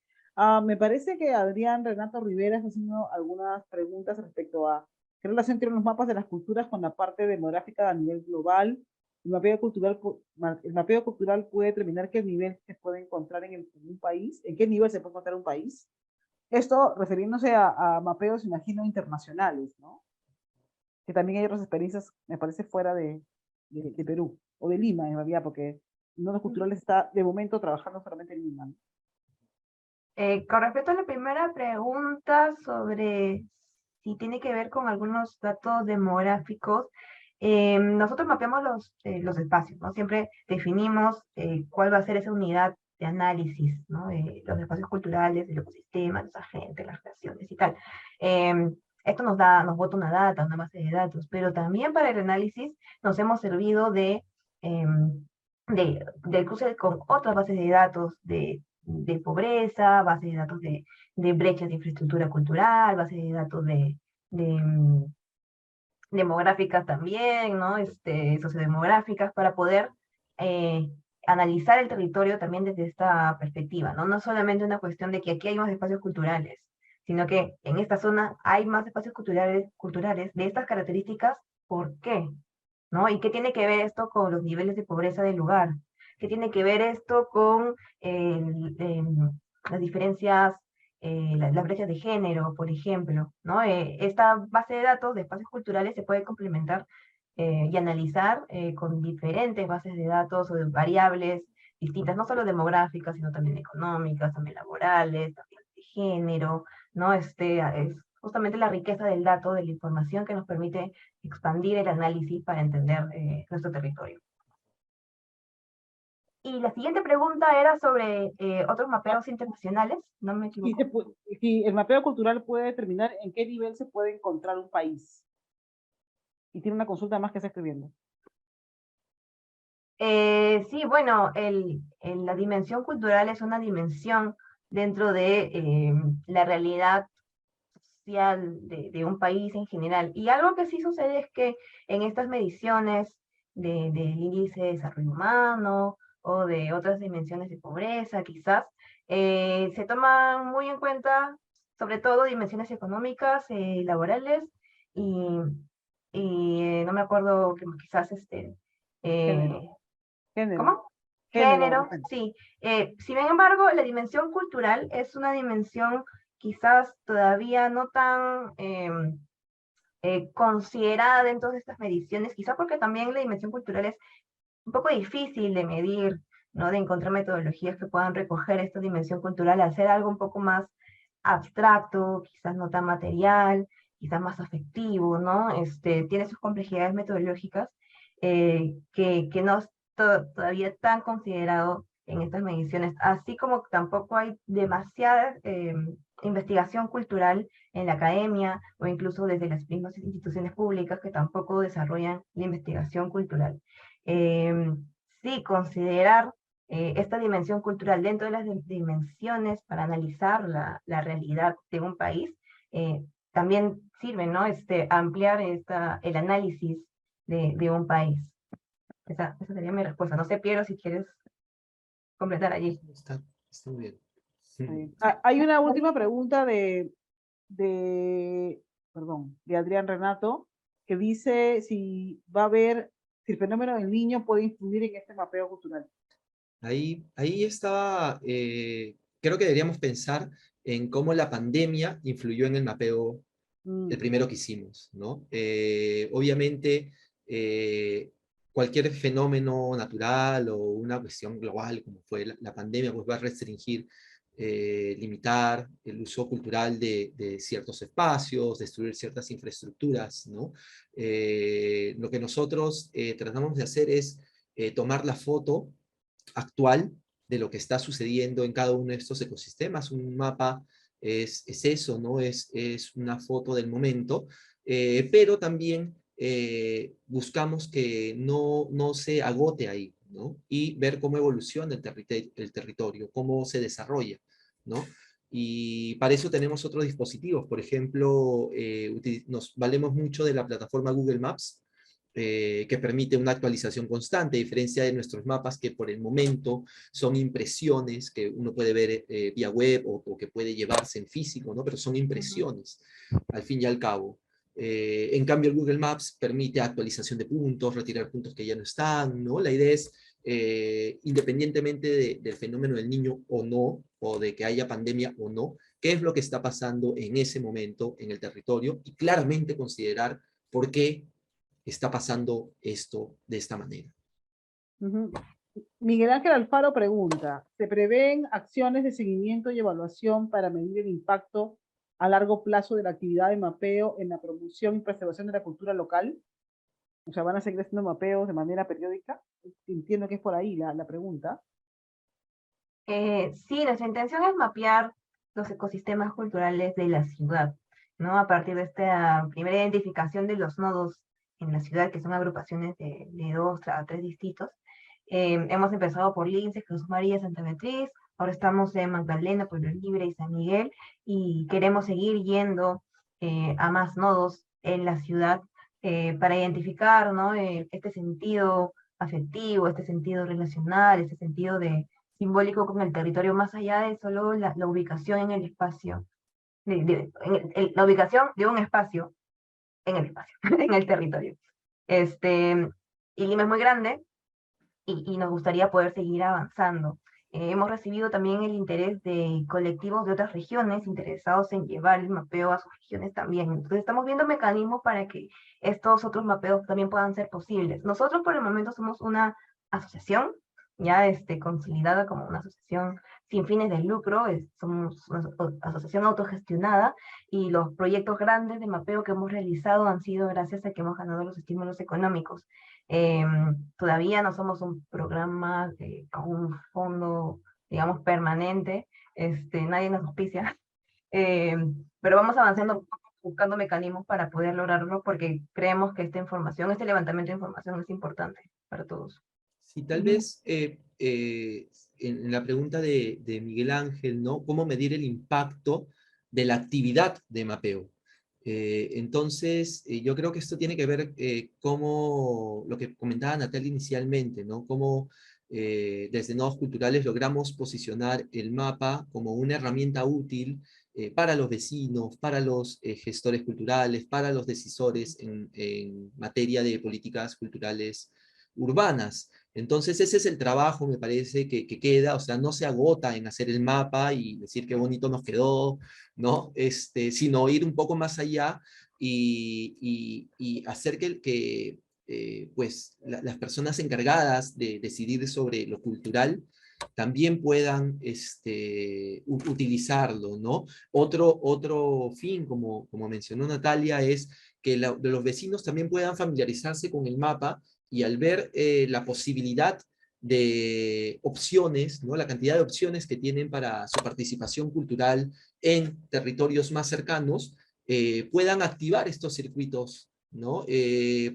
Me parece que Adrián Renato Rivera está haciendo algunas preguntas respecto a qué relación tienen los mapas de las culturas con la parte demográfica a nivel global. El mapeo cultural puede determinar qué nivel se puede encontrar en un país, en qué nivel se puede encontrar un país. Esto refiriéndose a mapeos, imagino, internacionales, ¿no? Que también hay otras experiencias, me parece, fuera de Perú, o de Lima, en realidad, porque Nodos Culturales está, de momento, trabajando solamente en Lima, ¿no? Con respecto a la primera pregunta sobre si tiene que ver con algunos datos demográficos, nosotros mapeamos los espacios, ¿no? Siempre definimos cuál va a ser esa unidad de análisis, ¿no? Los espacios culturales, el ecosistema, los agentes, las relaciones y tal. Esto nos bota una data, una base de datos, pero también para el análisis nos hemos servido del cruce con otras bases de datos de pobreza, bases de datos de brechas de infraestructura cultural, bases de datos de demográficas también, ¿no? Sociodemográficas, para poder analizar el territorio también desde esta perspectiva, ¿no? No solamente una cuestión de que aquí hay más espacios culturales, sino que en esta zona hay más espacios culturales de estas características. ¿Por qué? ¿No? ¿Y qué tiene que ver esto con los niveles de pobreza del lugar? ¿Qué tiene que ver esto con las diferencias, las brechas de género, por ejemplo? ¿No? Esta base de datos de espacios culturales se puede complementar y analizar con diferentes bases de datos o de variables distintas, no solo demográficas, sino también económicas, también laborales, también de género, ¿no? Es justamente la riqueza del dato, de la información que nos permite expandir el análisis para entender nuestro territorio. Y la siguiente pregunta era sobre otros mapeos internacionales, ¿no me equivoco? Si el mapeo cultural puede determinar en qué nivel se puede encontrar un país. Y tiene una consulta más que está escribiendo. Sí, bueno, la dimensión cultural es una dimensión dentro de la realidad social de un país en general. Y algo que sí sucede es que en estas mediciones del índice de desarrollo humano o de otras dimensiones de pobreza, quizás, se toman muy en cuenta, sobre todo, dimensiones económicas, laborales, y, no me acuerdo, que quizás Género. ¿cómo? Género, sí. Sin embargo, la dimensión cultural es una dimensión quizás todavía no tan considerada dentro de estas mediciones, quizás porque también la dimensión cultural es un poco difícil de medir, ¿no? De encontrar metodologías que puedan recoger esta dimensión cultural al ser algo un poco más abstracto, quizás no tan material, quizás más afectivo, ¿no? Tiene sus complejidades metodológicas que no es todavía tan considerado en estas mediciones, así como tampoco hay demasiada investigación cultural en la academia o incluso desde las mismas instituciones públicas que tampoco desarrollan la investigación cultural. Sí, considerar esta dimensión cultural dentro de las dimensiones para analizar la realidad de un país también sirve, ¿no? Ampliar el análisis de un país. Esa sería mi respuesta. No sé, Piero, si quieres completar allí. Está muy bien. Hay una última pregunta de Adrián Renato, que dice si va a haber si el fenómeno del niño puede influir en este mapeo cultural. Ahí estaba, creo que deberíamos pensar en cómo la pandemia influyó en el mapeo, el primero que hicimos, ¿no? Obviamente, cualquier fenómeno natural o una cuestión global, como fue la pandemia, pues va a restringir, limitar el uso cultural de ciertos espacios, destruir ciertas infraestructuras, ¿no? Lo que nosotros tratamos de hacer es tomar la foto actual de lo que está sucediendo en cada uno de estos ecosistemas. Un mapa es eso, ¿no? Es una foto del momento, pero también buscamos que no se agote ahí, ¿no? Y ver cómo evoluciona el territorio, cómo se desarrolla, ¿no? Y para eso tenemos otros dispositivos. Por ejemplo, nos valemos mucho de la plataforma Google Maps, que permite una actualización constante, a diferencia de nuestros mapas que por el momento son impresiones que uno puede ver vía web o que puede llevarse en físico, ¿no? Pero son impresiones, al fin y al cabo. En cambio, el Google Maps permite actualización de puntos, retirar puntos que ya no están, ¿no? La idea es, independientemente del fenómeno del niño o no, o de que haya pandemia o no, qué es lo que está pasando en ese momento en el territorio y claramente considerar por qué está pasando esto de esta manera. Miguel Ángel Alfaro pregunta, ¿se prevén acciones de seguimiento y evaluación para medir el impacto a largo plazo de la actividad de mapeo en la promoción y preservación de la cultura local? O sea, ¿van a seguir haciendo mapeos de manera periódica? Entiendo que es por ahí la pregunta. Sí, nuestra intención es mapear los ecosistemas culturales de la ciudad, ¿no? A partir de esta primera identificación de los nodos en la ciudad, que son agrupaciones de 2 a 3 distritos. Hemos empezado por Lince, Jesús María, Santa Beatriz, ahora estamos en Magdalena, Pueblo Libre y San Miguel, y queremos seguir yendo a más nodos en la ciudad para identificar, ¿no? Este sentido afectivo, este sentido relacional, este sentido simbólico con el territorio, más allá de solo la ubicación en el espacio, la ubicación de un espacio en el espacio, en el territorio. Y Lima es muy grande y nos gustaría poder seguir avanzando. Hemos recibido también el interés de colectivos de otras regiones interesados en llevar el mapeo a sus regiones también. Entonces estamos viendo mecanismos para que estos otros mapeos también puedan ser posibles. Nosotros por el momento somos una asociación ya consolidada como una asociación sin fines de lucro, somos una asociación autogestionada y los proyectos grandes de mapeo que hemos realizado han sido gracias a que hemos ganado los estímulos económicos. Todavía no somos un programa con un fondo, digamos, permanente, nadie nos auspicia, pero vamos avanzando buscando mecanismos para poder lograrlo porque creemos que esta información, este levantamiento de información es importante para todos. Sí, tal vez en la pregunta de Miguel Ángel, ¿no? ¿Cómo medir el impacto de la actividad de mapeo? Entonces, yo creo que esto tiene que ver cómo, lo que comentaba Natalia inicialmente, ¿no? Cómo desde Nodos Culturales logramos posicionar el mapa como una herramienta útil para los vecinos, para los gestores culturales, para los decisores en materia de políticas culturales urbanas. Entonces ese es el trabajo, me parece, que queda, o sea, no se agota en hacer el mapa y decir qué bonito nos quedó, ¿no? Sino ir un poco más allá y hacer que pues, las personas encargadas de decidir sobre lo cultural también puedan utilizarlo, ¿no? Otro fin, como mencionó Natalia, es que los vecinos también puedan familiarizarse con el mapa y al ver la posibilidad de opciones, ¿no? La cantidad de opciones que tienen para su participación cultural en territorios más cercanos, puedan activar estos circuitos, ¿no?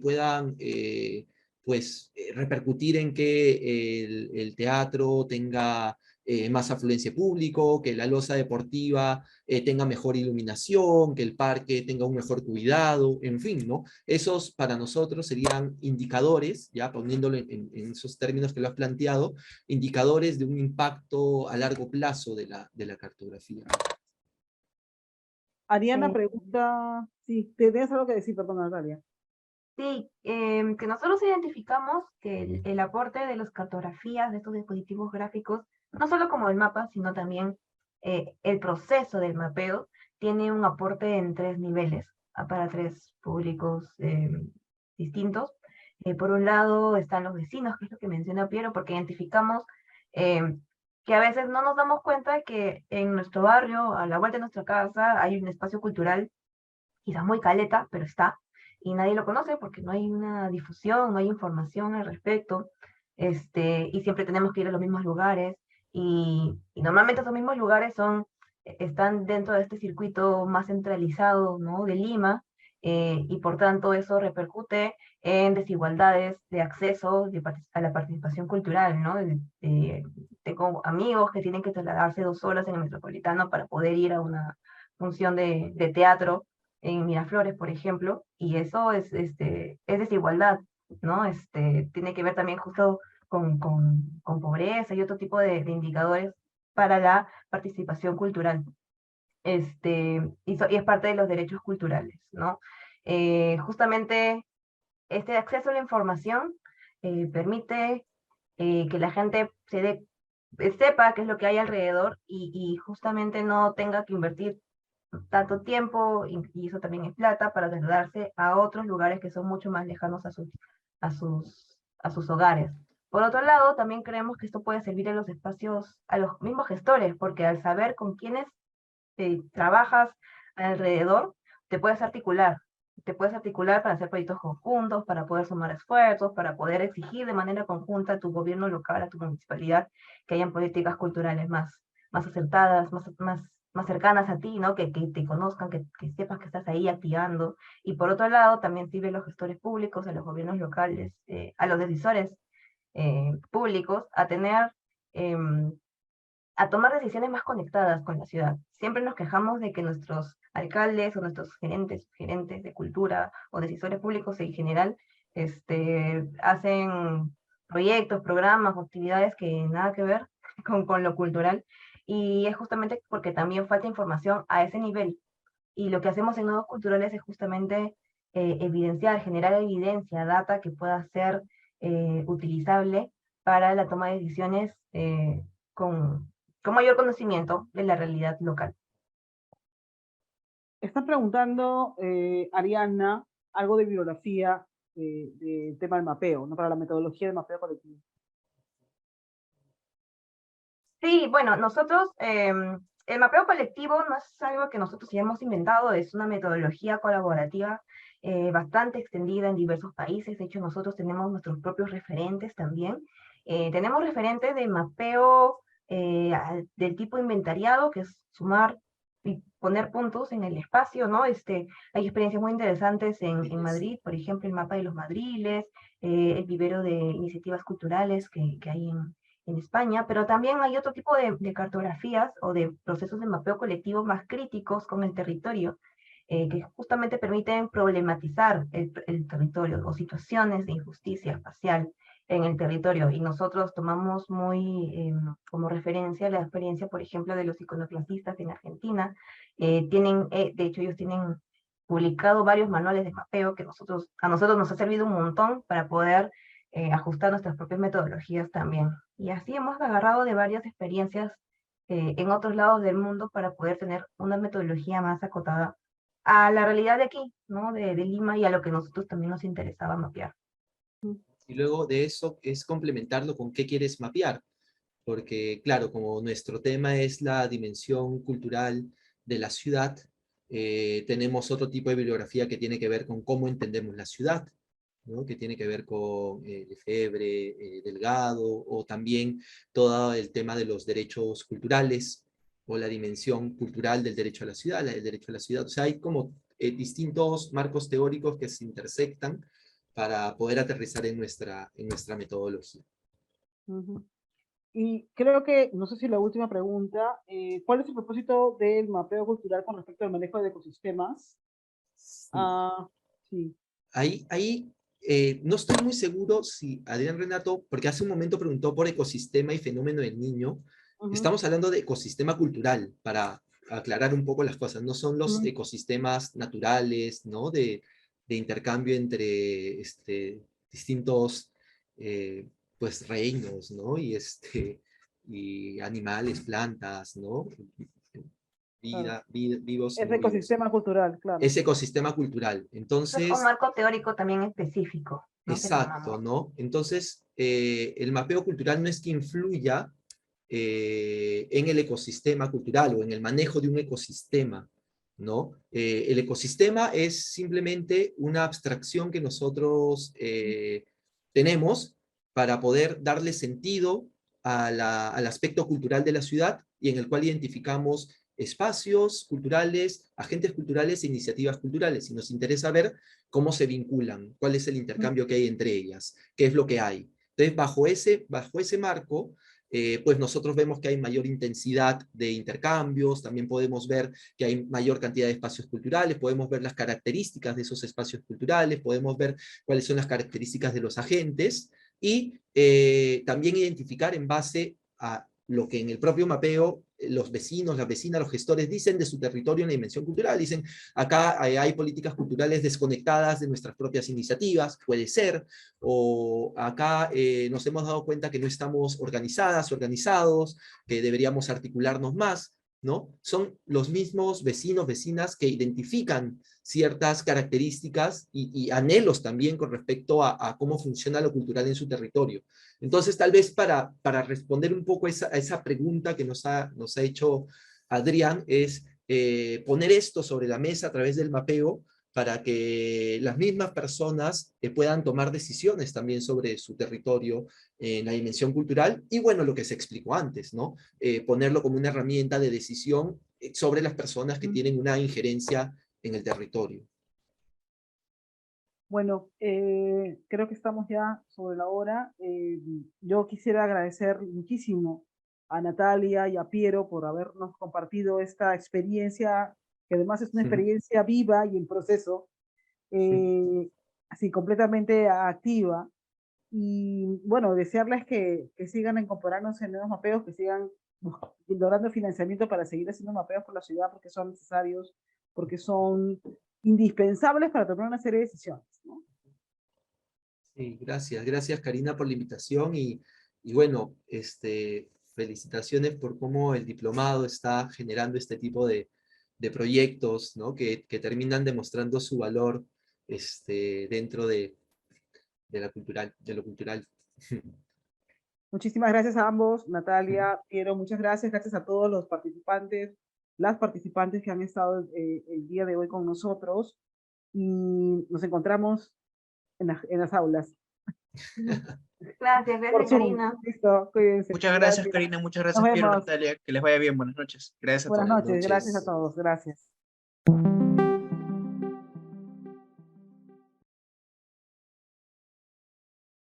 Puedan pues, repercutir en que el teatro tenga más afluencia público, que la loza deportiva tenga mejor iluminación, que el parque tenga un mejor cuidado, en fin, ¿no? Esos para nosotros serían indicadores, ya poniéndolo en esos términos que lo has planteado, indicadores de un impacto a largo plazo de la cartografía. Ariana pregunta, sí, ¿tienes algo que decir, perdón, Natalia? Sí, que nosotros identificamos que el aporte de las cartografías, de estos dispositivos gráficos, no solo como el mapa, sino también el proceso del mapeo, tiene un aporte en 3 niveles, para 3 públicos distintos. Por un lado están los vecinos, que es lo que menciona Piero, porque identificamos que a veces no nos damos cuenta que en nuestro barrio, a la vuelta de nuestra casa, hay un espacio cultural, quizás muy caleta, pero está, y nadie lo conoce porque no hay una difusión, no hay información al respecto, y siempre tenemos que ir a los mismos lugares, y normalmente esos mismos lugares están dentro de este circuito más centralizado, ¿no?, de Lima, y por tanto eso repercute en desigualdades de acceso a la participación cultural, ¿no? Tengo amigos que tienen que trasladarse 2 horas en el Metropolitano para poder ir a una función de teatro en Miraflores, por ejemplo, y eso es desigualdad, ¿no? Tiene que ver también justo con pobreza y otro tipo de indicadores para la participación cultural. Y es parte de los derechos culturales, ¿no? Justamente este acceso a la información permite que la gente sepa qué es lo que hay alrededor y justamente no tenga que invertir tanto tiempo, y eso también es plata, para trasladarse a otros lugares que son mucho más lejanos a sus hogares. Por otro lado, también creemos que esto puede servir a los espacios, a los mismos gestores, porque al saber con quiénes trabajas alrededor, te puedes articular. Te puedes articular para hacer proyectos conjuntos, para poder sumar esfuerzos, para poder exigir de manera conjunta a tu gobierno local, a tu municipalidad, que hayan políticas culturales más acertadas, más cercanas a ti, ¿no? Que te conozcan, que sepas que estás ahí activando. Y por otro lado, también sirve a los gestores públicos, a los gobiernos locales, a los decisores públicos, a tomar decisiones más conectadas con la ciudad. Siempre nos quejamos de que nuestros alcaldes o nuestros gerentes de cultura o decisores públicos en general hacen proyectos, programas o actividades que nada que ver con lo cultural, y es justamente porque también falta información a ese nivel. Y lo que hacemos en Nodos Culturales es justamente evidenciar, generar evidencia, data que pueda ser utilizable para la toma de decisiones con mayor conocimiento de la realidad local. Están preguntando, Ariana, algo de bibliografía del tema del mapeo, ¿no? Para la metodología del mapeo colectivo. Sí, bueno, nosotros, el mapeo colectivo no es algo que nosotros hayamos inventado, es una metodología colaborativa bastante extendida en diversos países. De hecho, nosotros tenemos nuestros propios referentes también. Tenemos referentes de mapeo del tipo inventariado, que es sumar y poner puntos en el espacio, ¿no? Hay experiencias muy interesantes en Madrid, por ejemplo, el mapa de los madriles, el vivero de iniciativas culturales que hay en España, pero también hay otro tipo de cartografías o de procesos de mapeo colectivo más críticos con el territorio, que justamente permiten problematizar el territorio o situaciones de injusticia espacial en el territorio. Y nosotros tomamos muy como referencia la experiencia, por ejemplo, de los iconoclastistas en Argentina. De hecho, ellos tienen publicado varios manuales de mapeo que a nosotros nos ha servido un montón para poder ajustar nuestras propias metodologías también. Y así hemos agarrado de varias experiencias en otros lados del mundo para poder tener una metodología más acotada a la realidad de aquí, ¿no? De Lima, y a lo que nosotros también nos interesaba mapear. Y luego de eso es complementarlo con qué quieres mapear, porque claro, como nuestro tema es la dimensión cultural de la ciudad, tenemos otro tipo de bibliografía que tiene que ver con cómo entendemos la ciudad, ¿no? Que tiene que ver con Lefebvre, Delgado, o también todo el tema de los derechos culturales, o la dimensión cultural del derecho a la ciudad, el derecho a la ciudad. O sea, hay como distintos marcos teóricos que se intersectan para poder aterrizar en nuestra metodología. Y creo que, no sé si la última pregunta, ¿cuál es el propósito del mapeo cultural con respecto al manejo de ecosistemas? Sí. Sí. Ahí no estoy muy seguro si Adrián Renato, porque hace un momento preguntó por ecosistema y fenómeno del niño. Estamos hablando de ecosistema cultural, para aclarar un poco las cosas. No son los ecosistemas naturales, ¿no? De intercambio entre distintos pues, reinos, ¿no? Y animales, plantas, ¿no? Claro. Vivos y Es no vivos. ecosistema cultural, claro. Ese ecosistema cultural. Es Entonces, un marco teórico también específico, ¿no? Que le exacto, llamamos. ¿no? Entonces, el mapeo cultural no es que influya en el ecosistema cultural o en el manejo de un ecosistema, ¿no? El ecosistema es simplemente una abstracción que nosotros tenemos para poder darle sentido al aspecto cultural de la ciudad y en el cual identificamos espacios culturales, agentes culturales e iniciativas culturales. Y nos interesa ver cómo se vinculan, cuál es el intercambio que hay entre ellas, qué es lo que hay. Entonces, bajo ese marco, pues nosotros vemos que hay mayor intensidad de intercambios, también podemos ver que hay mayor cantidad de espacios culturales, podemos ver las características de esos espacios culturales, podemos ver cuáles son las características de los agentes, y también identificar en base a lo que en el propio mapeo los vecinos, las vecinas, los gestores dicen de su territorio en la dimensión cultural. Dicen, acá hay políticas culturales desconectadas de nuestras propias iniciativas, puede ser, o acá nos hemos dado cuenta que no estamos organizadas, organizados, que deberíamos articularnos más, ¿no? Son los mismos vecinos, vecinas que identifican ciertas características y anhelos también con respecto a cómo funciona lo cultural en su territorio. Entonces, tal vez para responder un poco a esa pregunta que nos ha hecho Adrián, es poner esto sobre la mesa a través del mapeo para que las mismas personas puedan tomar decisiones también sobre su territorio en la dimensión cultural, y bueno, lo que se explicó antes, ¿no? Ponerlo como una herramienta de decisión sobre las personas que tienen una injerencia en el territorio. Bueno, creo que estamos ya sobre la hora. Yo quisiera agradecer muchísimo a Natalia y a Piero por habernos compartido esta experiencia, que además es una experiencia viva y en proceso, así completamente activa. Y bueno, desearles que sigan incorporarnos en nuevos mapeos, que sigan logrando financiamiento para seguir haciendo mapeos por la ciudad, porque son necesarios, porque son indispensables para tomar una serie de decisiones, ¿no? Sí, gracias Karina por la invitación y bueno, felicitaciones por cómo el diplomado está generando este tipo de proyectos, ¿no? que terminan demostrando su valor dentro de lo cultural. Muchísimas gracias a ambos, Natalia, Piero, muchas gracias. Gracias a todos los participantes, las participantes que han estado el día de hoy con nosotros. Y nos encontramos en las aulas. Gracias, Por gracias, Zoom. Karina. Listo, cuídense. Muchas gracias, Karina. Muchas Nos gracias, Piero, vemos. Natalia. Que les vaya bien. Buenas noches. Gracias a Buenas todos. noches. Gracias a todos. Gracias.